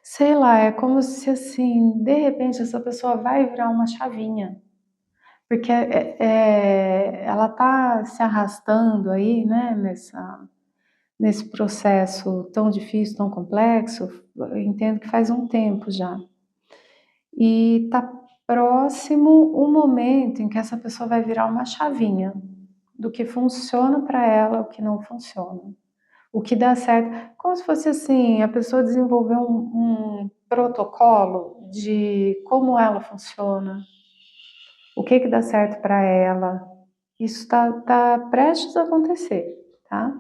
sei lá, é como se assim, de repente essa pessoa vai virar uma chavinha, porque ela está se arrastando aí, né, nesse processo tão difícil, tão complexo, eu entendo que faz um tempo já. E está próximo o momento em que essa pessoa vai virar uma chavinha do que funciona para ela, o que não funciona. O que dá certo, como se fosse assim, a pessoa desenvolveu um protocolo de como ela funciona, o que dá certo para ela. Isso tá prestes a acontecer, tá?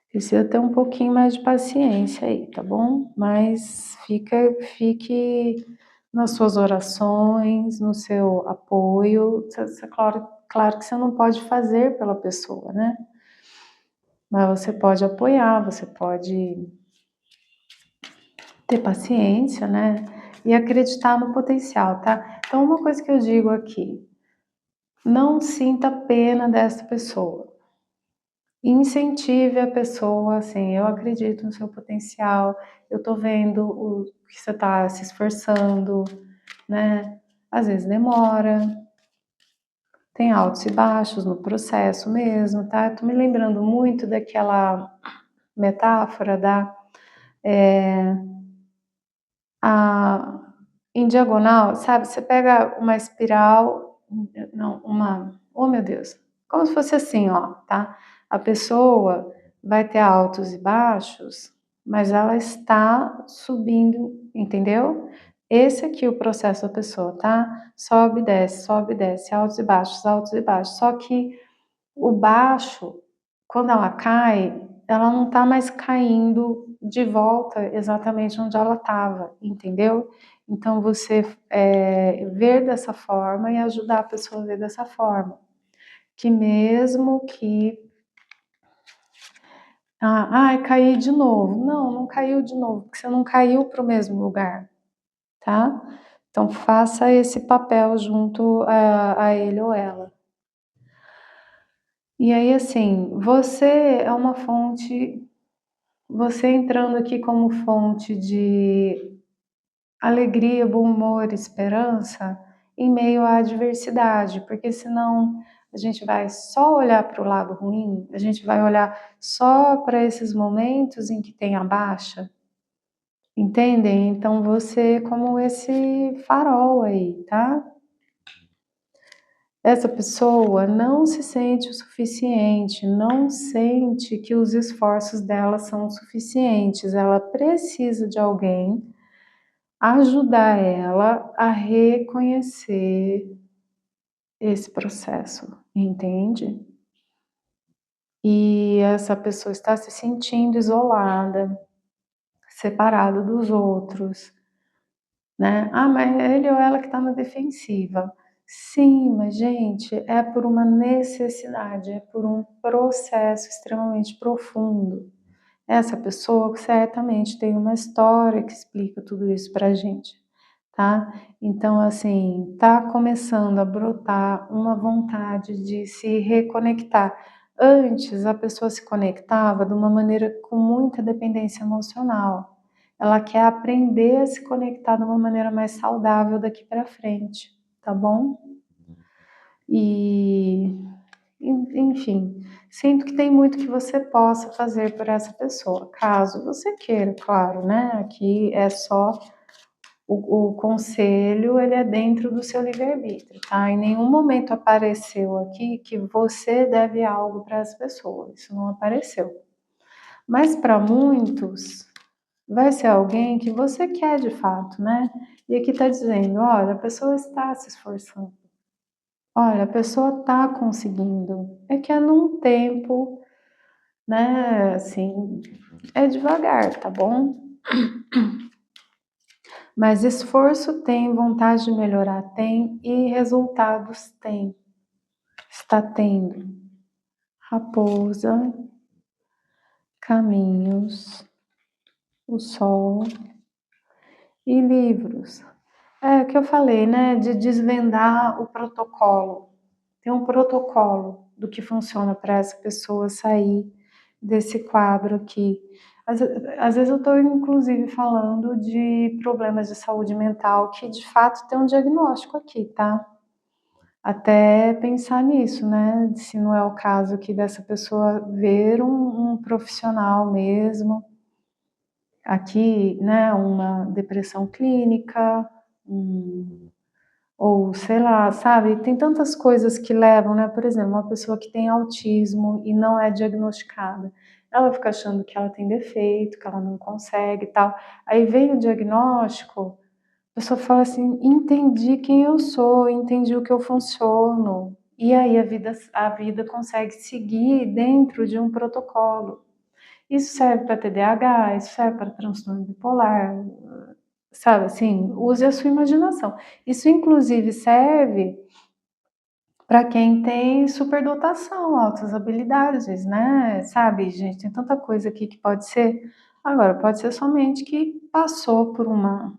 Precisa ter um pouquinho mais de paciência aí, tá bom? Mas fique nas suas orações, no seu apoio. Claro que você não pode fazer pela pessoa, né? Mas você pode apoiar, você pode ter paciência, né? E acreditar no potencial, tá? Então, uma coisa que eu digo aqui: não sinta pena dessa pessoa. Incentive a pessoa, assim, eu acredito no seu potencial, eu tô vendo o que você tá se esforçando, né? às vezes demora, tem altos e baixos no processo mesmo, tá? Eu tô me lembrando muito daquela metáfora a, em diagonal, sabe? Você pega uma espiral, não, oh meu Deus, como se fosse assim, ó, tá? A pessoa vai ter altos e baixos, mas ela está subindo, entendeu? Esse aqui é o processo da pessoa, tá? Sobe, desce, altos e baixos, altos e baixos. Só que o baixo, quando ela cai, ela não está mais caindo de volta exatamente onde ela estava, entendeu? Então você ver dessa forma e ajudar a pessoa a ver dessa forma. Que mesmo que caí de novo. Não, não caiu de novo, porque você não caiu para o mesmo lugar, tá? Então faça esse papel junto a ele ou ela. E aí, assim, você é uma fonte, você entrando aqui como fonte de alegria, bom humor, esperança, em meio à adversidade, porque senão a gente vai só olhar para o lado ruim, a gente vai olhar só para esses momentos em que tem a baixa, entendem? Então você é como esse farol aí, tá? Essa pessoa não se sente o suficiente, não sente que os esforços dela são suficientes, ela precisa de alguém ajudar ela a reconhecer esse processo, entende? E essa pessoa está se sentindo isolada, separada dos outros, né? Mas ele ou ela que está na defensiva. Sim, mas gente, é por uma necessidade, é por um processo extremamente profundo. Essa pessoa certamente tem uma história que explica tudo isso pra gente, tá? Então, assim, tá começando a brotar uma vontade de se reconectar. Antes, a pessoa se conectava de uma maneira com muita dependência emocional. Ela quer aprender a se conectar de uma maneira mais saudável daqui para frente, tá bom? E, enfim, sinto que tem muito que você possa fazer por essa pessoa, caso você queira, claro, né? Aqui é só o conselho, ele é dentro do seu livre-arbítrio, tá? Em nenhum momento apareceu aqui que você deve algo para as pessoas, isso não apareceu. Mas para muitos, vai ser alguém que você quer de fato, né? E aqui está dizendo, olha, a pessoa está se esforçando. Olha, a pessoa está conseguindo. É que é num tempo, né? Assim, é devagar, tá bom? Mas esforço tem, vontade de melhorar tem e resultados tem. Está tendo. Raposa, caminhos, o sol e livros. É o que eu falei, né? De desvendar o protocolo. Tem um protocolo do que funciona para essa pessoa sair desse quadro aqui. Às vezes eu estou, inclusive, falando de problemas de saúde mental que, de fato, tem um diagnóstico aqui, tá? Até pensar nisso, né? Se não é o caso aqui dessa pessoa ver um profissional mesmo. Aqui, né? Uma depressão clínica, ou sei lá, sabe? Tem tantas coisas que levam, né? Por exemplo, uma pessoa que tem autismo e não é diagnosticada, ela fica achando que ela tem defeito, que ela não consegue e tal. Aí vem o diagnóstico, a pessoa fala assim: entendi quem eu sou, entendi o que eu funciono. E aí a vida consegue seguir dentro de um protocolo. Isso serve para TDAH, isso serve para transtorno bipolar, sabe assim? Use a sua imaginação. Isso, inclusive, serve para quem tem superdotação, altas habilidades, né? Sabe, gente, tem tanta coisa aqui que pode ser. Agora, pode ser somente que passou por uma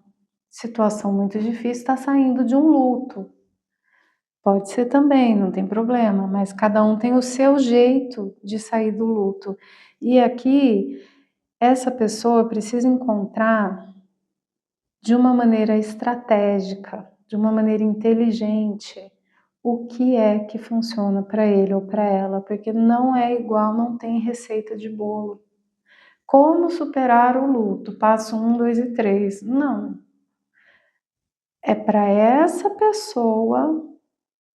situação muito difícil, está saindo de um luto. Pode ser também, não tem problema, mas cada um tem o seu jeito de sair do luto. E aqui, essa pessoa precisa encontrar de uma maneira estratégica, de uma maneira inteligente, o que é que funciona para ele ou para ela, porque não é igual, não tem receita de bolo. Como superar o luto? Passo 1, 2 e 3. Não. É para essa pessoa,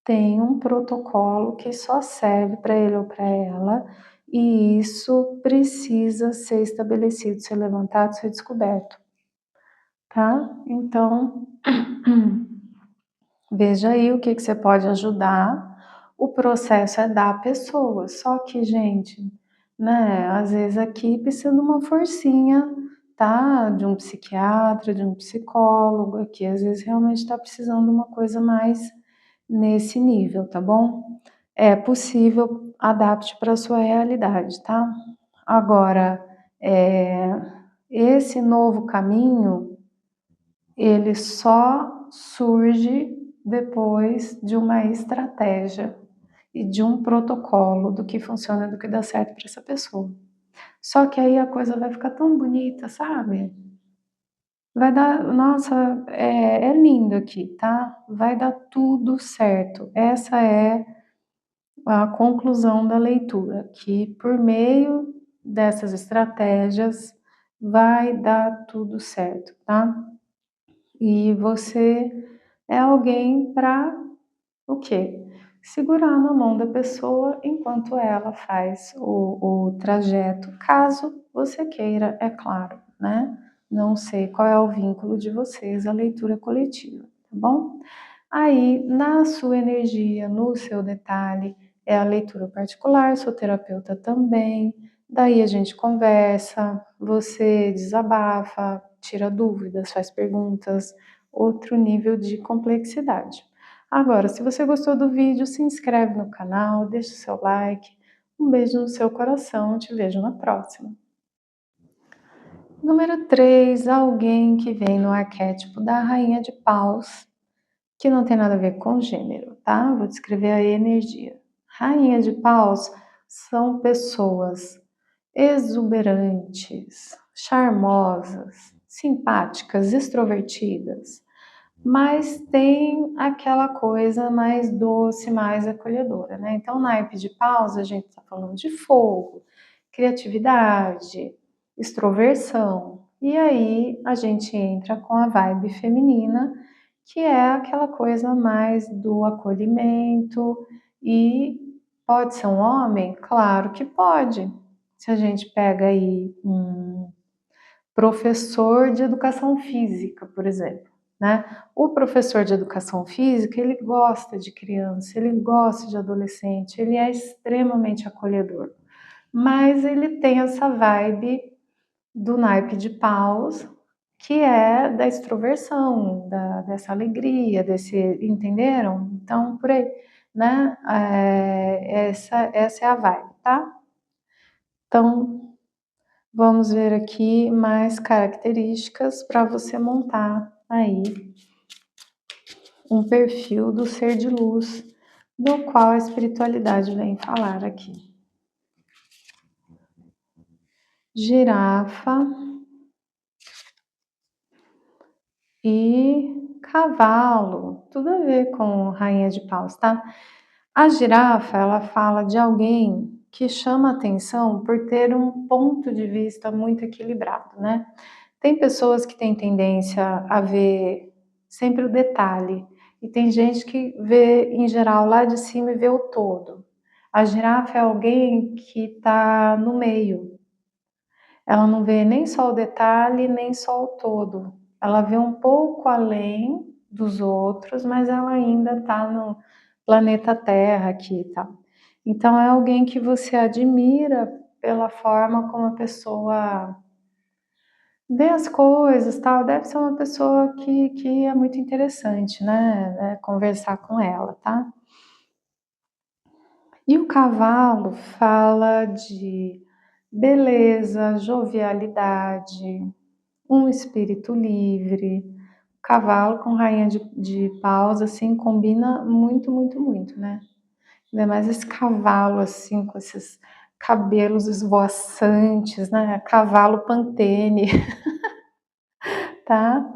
tem um protocolo que só serve para ele ou para ela, e isso precisa ser estabelecido, ser levantado, ser descoberto, tá? Então, veja aí o que você pode ajudar. O processo é da pessoa, só que, gente, né, às vezes aqui precisa de uma forcinha, tá? De um psiquiatra, de um psicólogo, aqui às vezes realmente está precisando de uma coisa mais nesse nível, tá bom? É possível, adapte para a sua realidade, tá? Agora, esse novo caminho, ele só surge depois de uma estratégia e de um protocolo do que funciona, do que dá certo para essa pessoa. Só que aí a coisa vai ficar tão bonita, sabe? Vai dar, nossa, é lindo aqui, tá? Vai dar tudo certo. Essa é a conclusão da leitura, que por meio dessas estratégias vai dar tudo certo, tá? E você é alguém para o quê? Segurar na mão da pessoa enquanto ela faz o trajeto, caso você queira, é claro, né? Não sei qual é o vínculo de vocês, a leitura coletiva, tá bom? Aí, na sua energia, no seu detalhe, é a leitura particular, sou terapeuta também. Daí a gente conversa, você desabafa, tira dúvidas, faz perguntas, outro nível de complexidade. Agora, se você gostou do vídeo, se inscreve no canal, deixa o seu like. Um beijo no seu coração, te vejo na próxima. Número 3, alguém que vem no arquétipo da Rainha de Paus, que não tem nada a ver com gênero, tá? Vou descrever a energia. Rainha de Paus são pessoas exuberantes, charmosas, simpáticas, extrovertidas, mas tem aquela coisa mais doce, mais acolhedora, né? Então, naipe de Paus, a gente está falando de fogo, criatividade, extroversão. E aí a gente entra com a vibe feminina, que é aquela coisa mais do acolhimento. E pode ser um homem? Claro que pode. Se a gente pega aí um professor de educação física, por exemplo, né? O professor de educação física, ele gosta de criança, ele gosta de adolescente, ele é extremamente acolhedor, mas ele tem essa vibe do naipe de Paus, que é da extroversão, dessa alegria, desse, entenderam? Então, por aí, né? Essa é a vibe, tá? Então, vamos ver aqui mais características para você montar aí um perfil do ser de luz, do qual a espiritualidade vem falar aqui. Girafa e cavalo, tudo a ver com Rainha de Paus, tá? A girafa, ela fala de alguém que chama atenção por ter um ponto de vista muito equilibrado, né? Tem pessoas que têm tendência a ver sempre o detalhe, e tem gente que vê, em geral, lá de cima e vê o todo. A girafa é alguém que está no meio. Ela não vê nem só o detalhe, nem só o todo. Ela vê um pouco além dos outros, mas ela ainda está no planeta Terra aqui e tal. Então é alguém que você admira pela forma como a pessoa vê as coisas, tal. Deve ser uma pessoa que é muito interessante, né? Conversar com ela, tá? E o cavalo fala de beleza, jovialidade, um espírito livre. O cavalo com rainha de paus, assim, combina muito, muito, muito, né? Ainda mais esse cavalo, assim, com esses cabelos esvoaçantes, né? Cavalo Pantene, tá?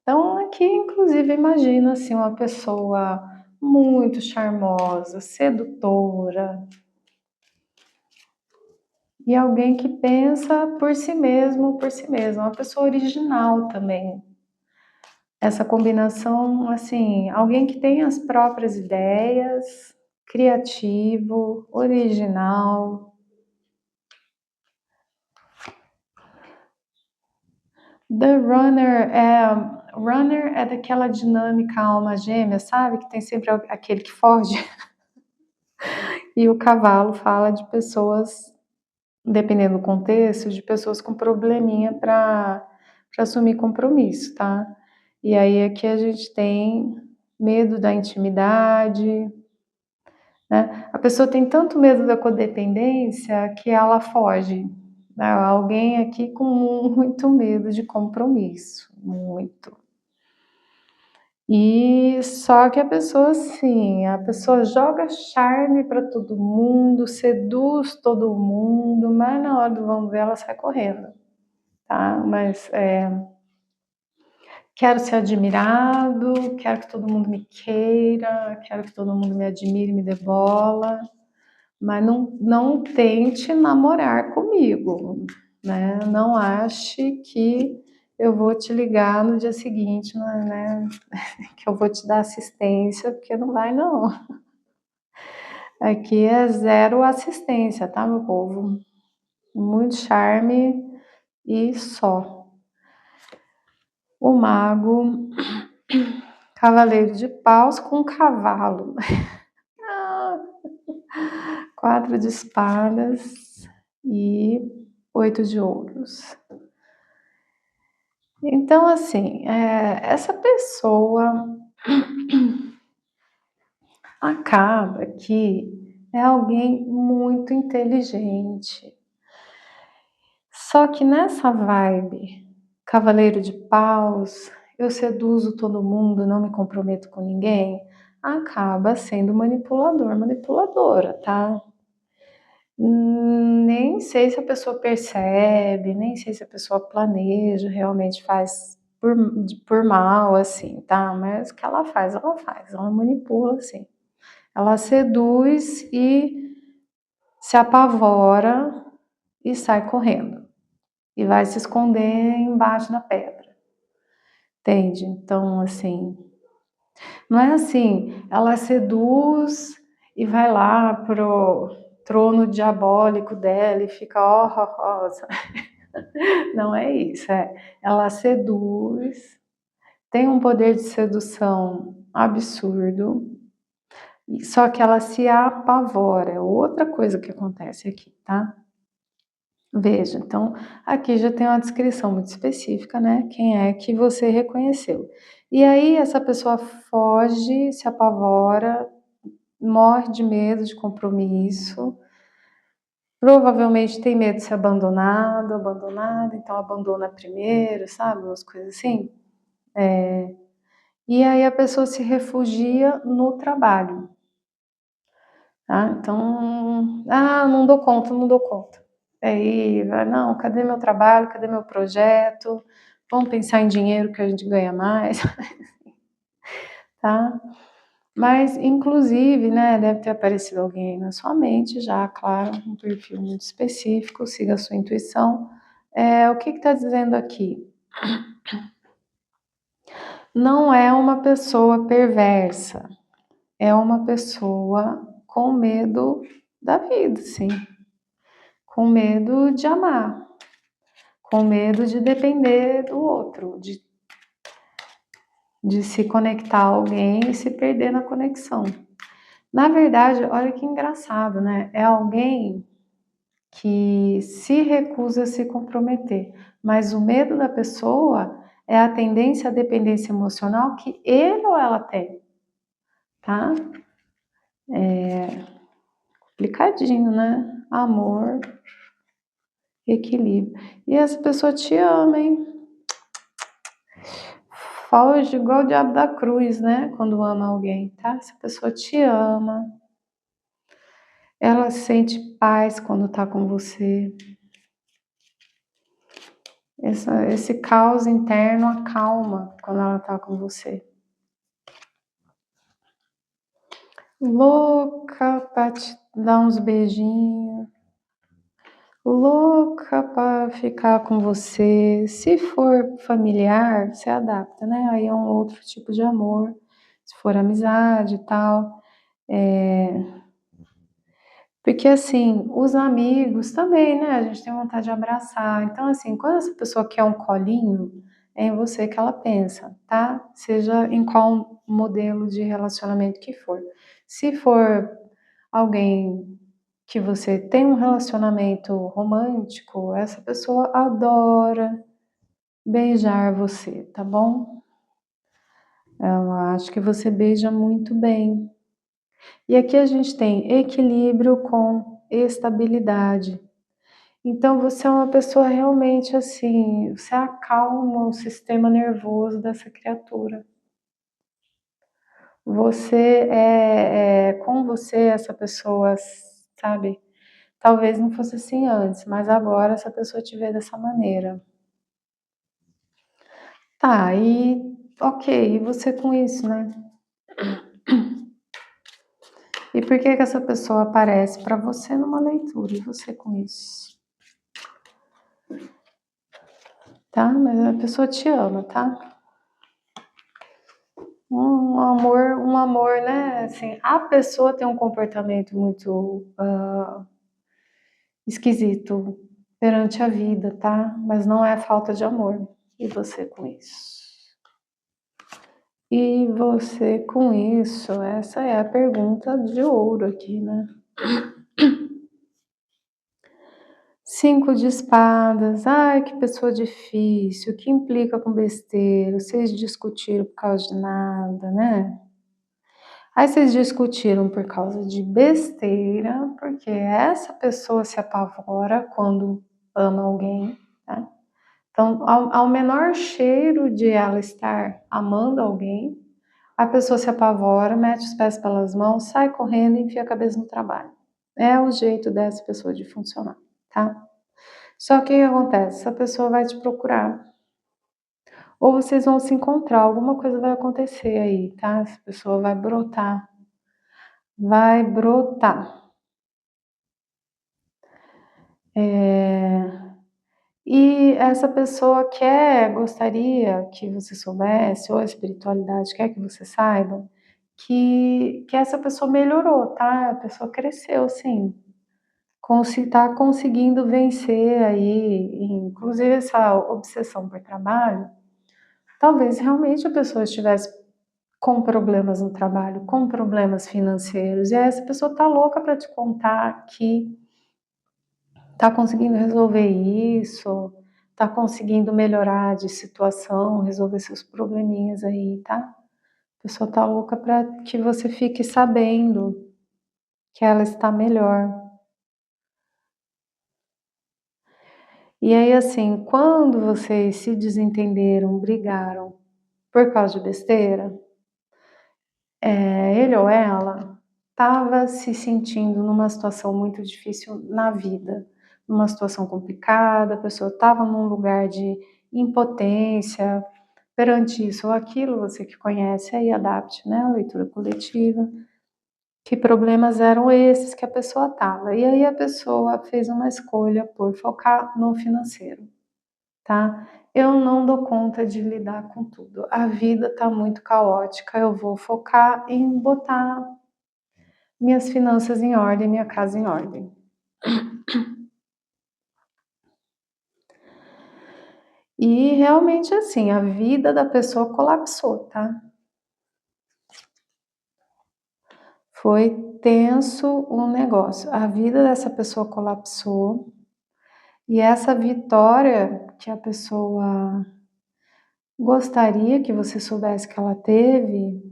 Então, aqui, inclusive, imagino assim, uma pessoa muito charmosa, sedutora, e alguém que pensa por si mesmo, por si mesma, uma pessoa original também. Essa combinação, assim, alguém que tem as próprias ideias, criativo, original. The Runner é daquela dinâmica alma gêmea, sabe? Que tem sempre aquele que foge. E o cavalo fala de pessoas, dependendo do contexto, de pessoas com probleminha para assumir compromisso, tá? E aí aqui a gente tem medo da intimidade, né? A pessoa tem tanto medo da codependência que ela foge, né? Alguém aqui com muito medo de compromisso, muito. E só que a pessoa, assim, a pessoa joga charme para todo mundo, seduz todo mundo, mas na hora do vamos ver ela sai correndo, tá? Mas quero ser admirado, quero que todo mundo me queira, quero que todo mundo me admire, me dê bola, mas não tente namorar comigo, né? Não ache que eu vou te ligar no dia seguinte, né? Que eu vou te dar assistência, porque não vai, não. Aqui é zero assistência, tá, meu povo? Muito charme e só. O mago, cavaleiro de paus com cavalo. 4 de espadas e 8 de ouros. Então, assim, essa pessoa acaba que é alguém muito inteligente. Só que nessa vibe, cavaleiro de paus, eu seduzo todo mundo, não me comprometo com ninguém, acaba sendo manipulador, manipuladora, tá? Nem sei se a pessoa percebe, nem sei se a pessoa planeja, realmente faz por mal, assim, tá? Mas o que ela faz, ela manipula, assim. Ela seduz e se apavora e sai correndo. E vai se esconder embaixo da pedra. Entende? Então, assim, não é assim, ela seduz e vai lá pro trono diabólico dela e fica rosa. Não é isso, ela seduz, tem um poder de sedução absurdo, só que ela se apavora, é outra coisa que acontece aqui, tá? Veja, então aqui já tem uma descrição muito específica, né? Quem é que você reconheceu. E aí essa pessoa foge, se apavora, morre de medo de compromisso, provavelmente tem medo de ser abandonada, então abandona primeiro, sabe? Umas coisas assim. E aí a pessoa se refugia no trabalho. Tá? Então, não dou conta, não dou conta. Aí, não, cadê meu trabalho, cadê meu projeto? Vamos pensar em dinheiro que a gente ganha mais, tá? Mas, inclusive, né, deve ter aparecido alguém na sua mente já, claro, um perfil muito específico, siga a sua intuição. O que está dizendo aqui? Não é uma pessoa perversa, é uma pessoa com medo da vida, sim. Com medo de amar, com medo de depender do outro, de se conectar a alguém e se perder na conexão. Na verdade, olha que engraçado, né? É alguém que se recusa a se comprometer, mas o medo da pessoa é a tendência à dependência emocional que ele ou ela tem, tá? Complicadinho, né? Amor, equilíbrio. E essa pessoa te ama, hein? Foge igual o diabo da cruz, né? Quando ama alguém, tá? Essa pessoa te ama, ela sente paz quando tá com você. esse caos interno acalma quando ela tá com você. Louca pra te dar uns beijinhos, louca pra ficar com você. Se for familiar, você adapta, né? Aí é um outro tipo de amor. Se for amizade e tal. Porque assim, os amigos também, né? A gente tem vontade de abraçar. Então, assim, quando essa pessoa quer um colinho, é em você que ela pensa, tá? Seja em qual modelo de relacionamento que for. Se for alguém que você tem um relacionamento romântico, essa pessoa adora beijar você, tá bom? Ela acha que você beija muito bem. E aqui a gente tem equilíbrio com estabilidade. Então você é uma pessoa realmente assim, você acalma o sistema nervoso dessa criatura. Você com você essa pessoa, sabe? Talvez não fosse assim antes, mas agora essa pessoa te vê dessa maneira. Tá, e ok, e você com isso, né? E por que que essa pessoa aparece para você numa leitura e você com isso? Tá? Mas a pessoa te ama, tá? Um amor, né? Assim, a pessoa tem um comportamento muito esquisito perante a vida, tá? Mas não é falta de amor. E você com isso? E você com isso? Essa é a pergunta de ouro aqui, né? 5 de espadas. Ai, que pessoa difícil. Que implica com besteira. Vocês discutiram por causa de nada, né? Aí vocês discutiram por causa de besteira, porque essa pessoa se apavora quando ama alguém, tá? Então, ao menor cheiro de ela estar amando alguém, a pessoa se apavora, mete os pés pelas mãos, sai correndo e enfia a cabeça no trabalho. É o jeito dessa pessoa de funcionar, tá? Só que o que acontece? Essa pessoa vai te procurar. Ou vocês vão se encontrar, alguma coisa vai acontecer aí, tá? Essa pessoa vai brotar. Vai brotar. E essa pessoa gostaria que você soubesse, ou a espiritualidade quer que você saiba, que essa pessoa melhorou, tá? A pessoa cresceu, sim. Tá conseguindo vencer aí, inclusive essa obsessão por trabalho. Talvez realmente a pessoa estivesse com problemas no trabalho, com problemas financeiros, e aí essa pessoa tá louca para te contar que tá conseguindo resolver isso, tá conseguindo melhorar de situação, resolver seus probleminhas aí, tá? A pessoa tá louca para que você fique sabendo que ela está melhor. E aí, assim, quando vocês se desentenderam, brigaram por causa de besteira, ele ou ela estava se sentindo numa situação muito difícil na vida, numa situação complicada, a pessoa estava num lugar de impotência perante isso ou aquilo, você que conhece aí adapte, né, a leitura coletiva, que problemas eram esses que a pessoa estava. E aí a pessoa fez uma escolha por focar no financeiro, tá? Eu não dou conta de lidar com tudo. A vida está muito caótica, eu vou focar em botar minhas finanças em ordem, minha casa em ordem. E realmente assim, a vida da pessoa colapsou, tá? Foi tenso o negócio. A vida dessa pessoa colapsou e essa vitória que a pessoa gostaria que você soubesse que ela teve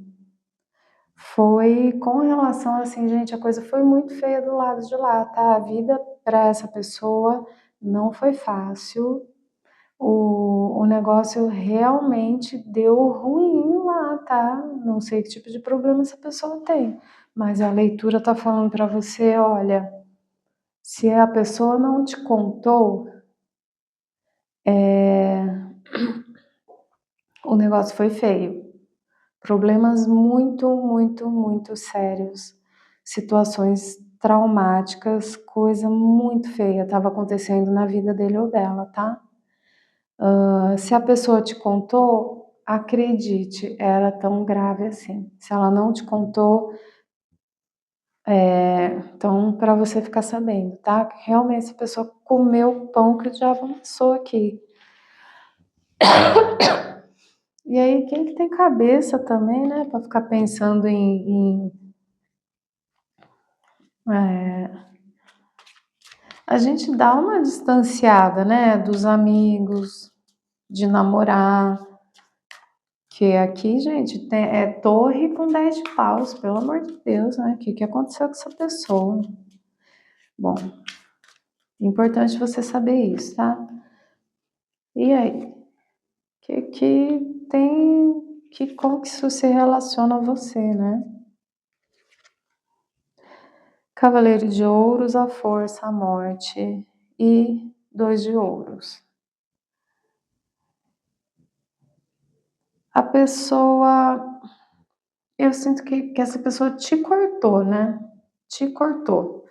foi com relação assim, gente, a coisa foi muito feia do lado de lá, tá? A vida para essa pessoa não foi fácil. O negócio realmente deu ruim lá, tá? Não sei que tipo de problema essa pessoa tem, mas a leitura tá falando para você, olha, se a pessoa não te contou, O negócio foi feio. Problemas muito, muito, muito sérios. Situações traumáticas, coisa muito feia estava acontecendo na vida dele ou dela, tá? Se a pessoa te contou, acredite, era tão grave assim. Se ela não te contou, então para você ficar sabendo, tá? Que realmente essa pessoa comeu o pão que o diabo amassou aqui. E aí, quem que tem cabeça também, né, para ficar pensando a gente dá uma distanciada, né, dos amigos, de namorar, que aqui, gente, é torre com 10 de paus, pelo amor de Deus, né? O que aconteceu com essa pessoa? Bom, importante você saber isso, tá? E aí? Que tem, como que isso se relaciona a você, né? Cavaleiro de ouros, a força, a morte e 2 de ouros. A pessoa, eu sinto que essa pessoa te cortou, né? Te cortou.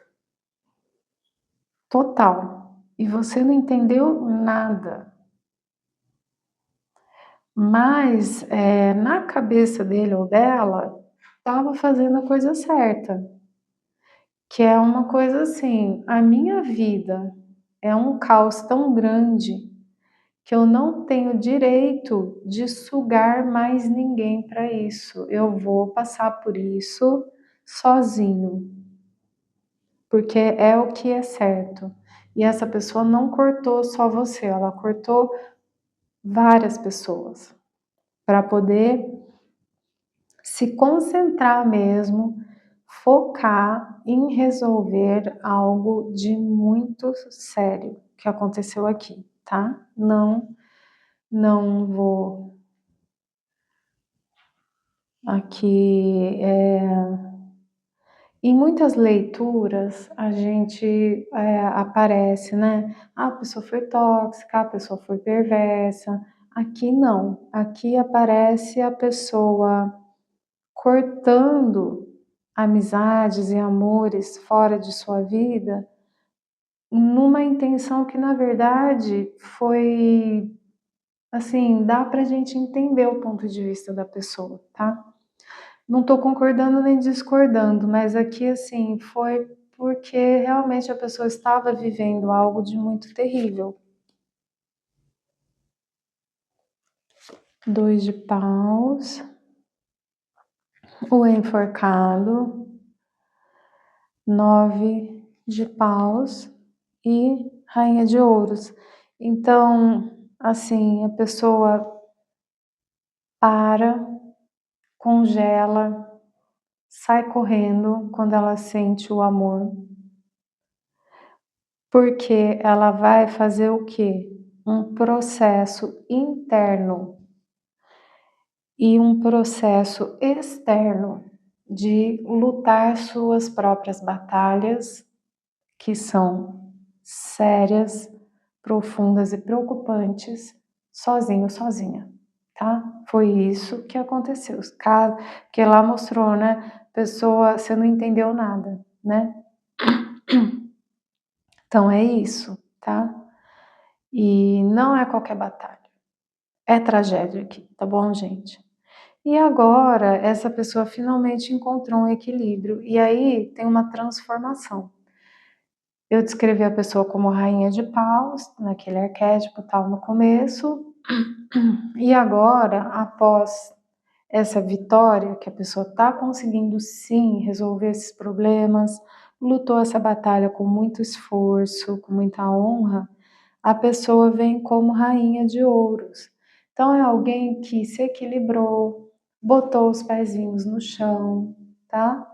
Total. E você não entendeu nada. Mas na cabeça dele ou dela, estava fazendo a coisa certa. Que é uma coisa assim, a minha vida é um caos tão grande que eu não tenho direito de sugar mais ninguém para isso. Eu vou passar por isso sozinho, porque é o que é certo. E essa pessoa não cortou só você, ela cortou várias pessoas para poder se concentrar mesmo, focar em resolver algo de muito sério que aconteceu aqui, tá? Não vou aqui. Em muitas leituras a gente aparece, né? Ah, a pessoa foi tóxica, a pessoa foi perversa. Aqui não. Aqui aparece a pessoa cortando amizades e amores fora de sua vida, numa intenção que, na verdade, foi assim, dá pra gente entender o ponto de vista da pessoa, tá? Não tô concordando nem discordando, mas aqui, assim, foi porque realmente a pessoa estava vivendo algo de muito terrível. 2 de paus, o enforcado, 9 de paus e rainha de ouros. Então, assim, a pessoa para, congela, sai correndo quando ela sente o amor, porque ela vai fazer o quê? Um processo interno e um processo externo de lutar suas próprias batalhas, que são sérias, profundas e preocupantes, sozinho, sozinha, tá? Foi isso que aconteceu. Que lá mostrou, né? Pessoa, você não entendeu nada, né? Então é isso, tá? E não é qualquer batalha. É tragédia aqui, tá bom, gente? E agora essa pessoa finalmente encontrou um equilíbrio e aí tem uma transformação. Eu descrevi a pessoa como rainha de paus, naquele arquétipo tal no começo, e agora, após essa vitória, que a pessoa está conseguindo sim resolver esses problemas, lutou essa batalha com muito esforço, com muita honra, a pessoa vem como rainha de ouros. Então é alguém que se equilibrou, botou os pezinhos no chão, tá?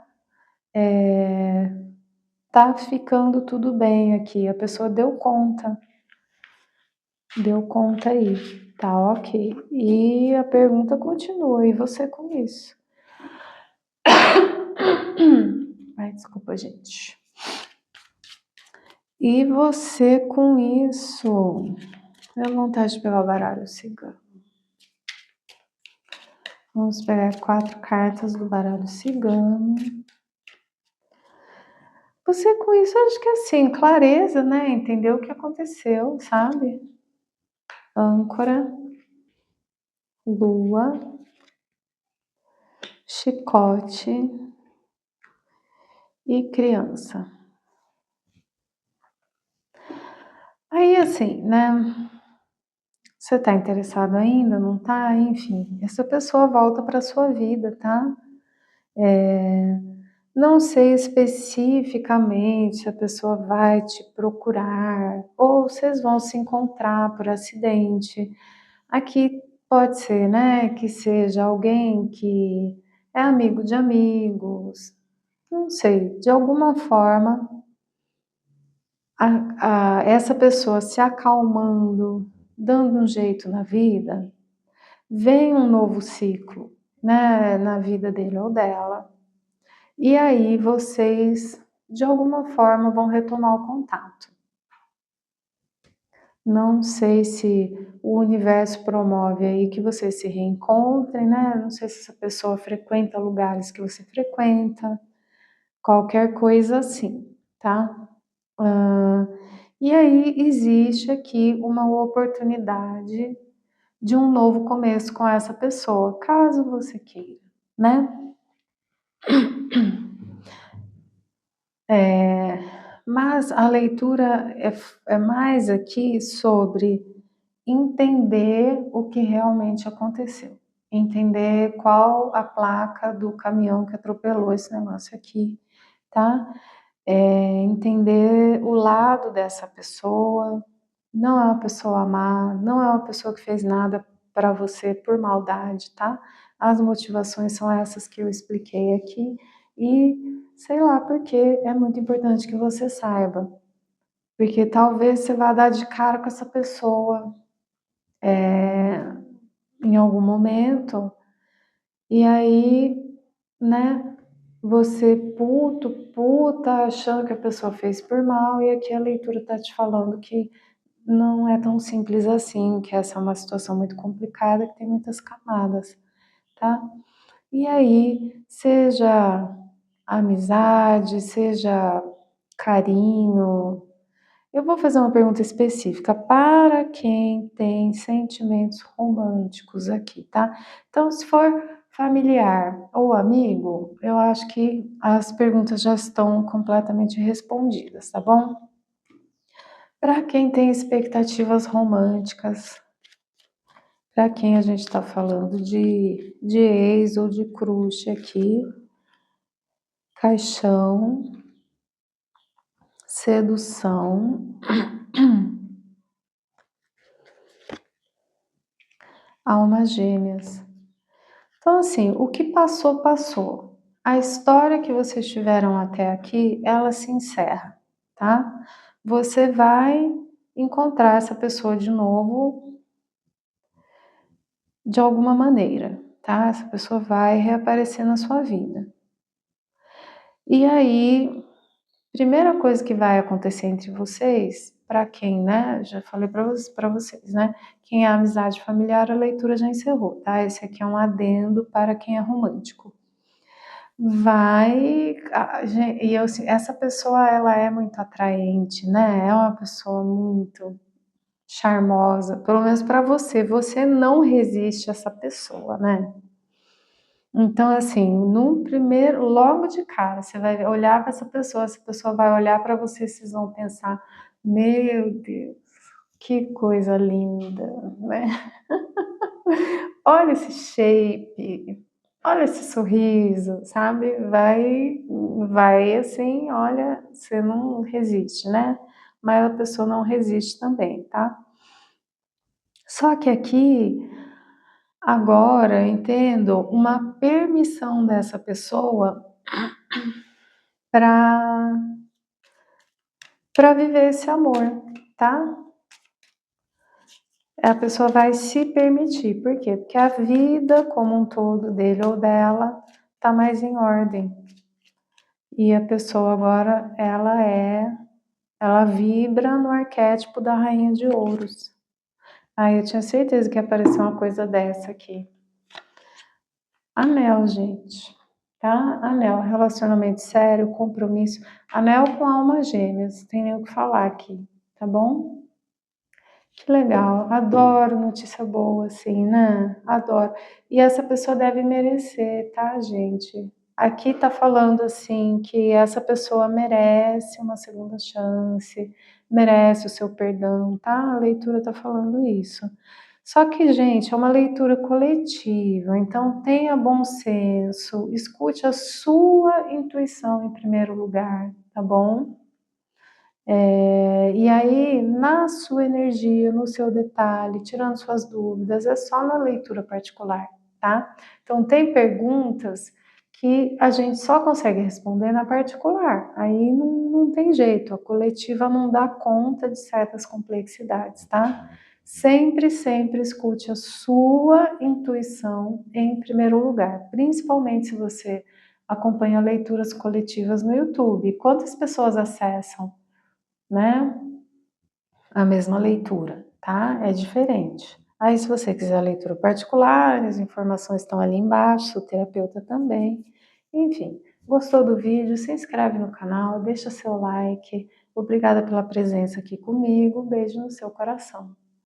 Tá ficando tudo bem aqui. A pessoa deu conta aí, tá ok. E a pergunta continua, e você com isso? Ai, desculpa, gente. E você com isso? Deu vontade de pegar o baralho cigano. Vamos pegar 4 cartas do baralho cigano. Você com isso, acho que assim, clareza, né? Entendeu o que aconteceu, sabe? Âncora, lua, chicote e criança. Aí assim, né? Você tá interessado ainda? Não tá? Enfim, essa pessoa volta para sua vida, tá? Não sei especificamente se a pessoa vai te procurar ou vocês vão se encontrar por acidente. Aqui pode ser, né, que seja alguém que é amigo de amigos, não sei, de alguma forma, essa pessoa se acalmando, dando um jeito na vida, vem um novo ciclo, né, na vida dele ou dela, e aí vocês, de alguma forma, vão retomar o contato. Não sei se o universo promove aí que vocês se reencontrem, né? Não sei se essa pessoa frequenta lugares que você frequenta, qualquer coisa assim, tá? E aí existe aqui uma oportunidade de um novo começo com essa pessoa, caso você queira, né? Mas a leitura é mais aqui sobre entender o que realmente aconteceu, entender qual a placa do caminhão que atropelou esse negócio aqui, tá? Entender o lado dessa pessoa, não é uma pessoa má, não é uma pessoa que fez nada para você por maldade, tá? As motivações são essas que eu expliquei aqui e sei lá porque é muito importante que você saiba, porque talvez você vá dar de cara com essa pessoa em algum momento, e aí, né, você puta, achando que a pessoa fez por mal, e aqui a leitura tá te falando que não é tão simples assim, que essa é uma situação muito complicada, que tem muitas camadas, tá? E aí, seja amizade, seja carinho, eu vou fazer uma pergunta específica para quem tem sentimentos românticos aqui, tá? Então, se for familiar ou amigo, eu acho que as perguntas já estão completamente respondidas, tá bom? Para quem tem expectativas românticas, para quem a gente está falando de ex ou de crush aqui, caixão, sedução, almas gêmeas. Então, assim, o que passou, passou. A história que vocês tiveram até aqui, ela se encerra, tá? Você vai encontrar essa pessoa de novo de alguma maneira, tá? Essa pessoa vai reaparecer na sua vida. E aí, primeira coisa que vai acontecer entre vocês, para quem, né? Já falei para vocês, né? Quem é amizade familiar, a leitura já encerrou, tá? Esse aqui é um adendo para quem é romântico. E eu, assim, essa pessoa ela é muito atraente, né? É uma pessoa muito charmosa, pelo menos para você. Você não resiste a essa pessoa, né? Então, assim, num primeiro, logo de cara, você vai olhar para essa pessoa vai olhar para você, vocês vão pensar: meu Deus, que coisa linda, né? Olha esse shape, olha esse sorriso, sabe? Vai assim, olha, você não resiste, né? Mas a pessoa não resiste também, tá? Só que aqui, agora, entendo uma permissão dessa pessoa para viver esse amor, tá? A pessoa vai se permitir, por quê? Porque a vida como um todo dele ou dela tá mais em ordem. E a pessoa agora, ela vibra no arquétipo da rainha de ouros. Ai, eu tinha certeza que ia aparecer uma coisa dessa aqui. Anel, gente, tá? Anel, relacionamento sério, compromisso. Anel com alma gêmeas, não tem nem o que falar aqui, tá bom? Que legal, adoro notícia boa, assim, né? Adoro. E essa pessoa deve merecer, tá, gente? Aqui tá falando assim que essa pessoa merece uma segunda chance, merece o seu perdão, tá? A leitura tá falando isso. Só que, gente, é uma leitura coletiva, então tenha bom senso, escute a sua intuição em primeiro lugar, tá bom? E aí, na sua energia, no seu detalhe, tirando suas dúvidas, é só na leitura particular, tá? Então, tem perguntas que a gente só consegue responder na particular, aí não tem jeito, a coletiva não dá conta de certas complexidades, tá? Sempre, sempre escute a sua intuição em primeiro lugar, principalmente se você acompanha leituras coletivas no YouTube. Quantas pessoas acessam, né, a mesma leitura, tá? É diferente. Aí, se você quiser a leitura particular, as informações estão ali embaixo, o terapeuta também. Enfim, gostou do vídeo? Se inscreve no canal, deixa seu like. Obrigada pela presença aqui comigo. Beijo no seu coração.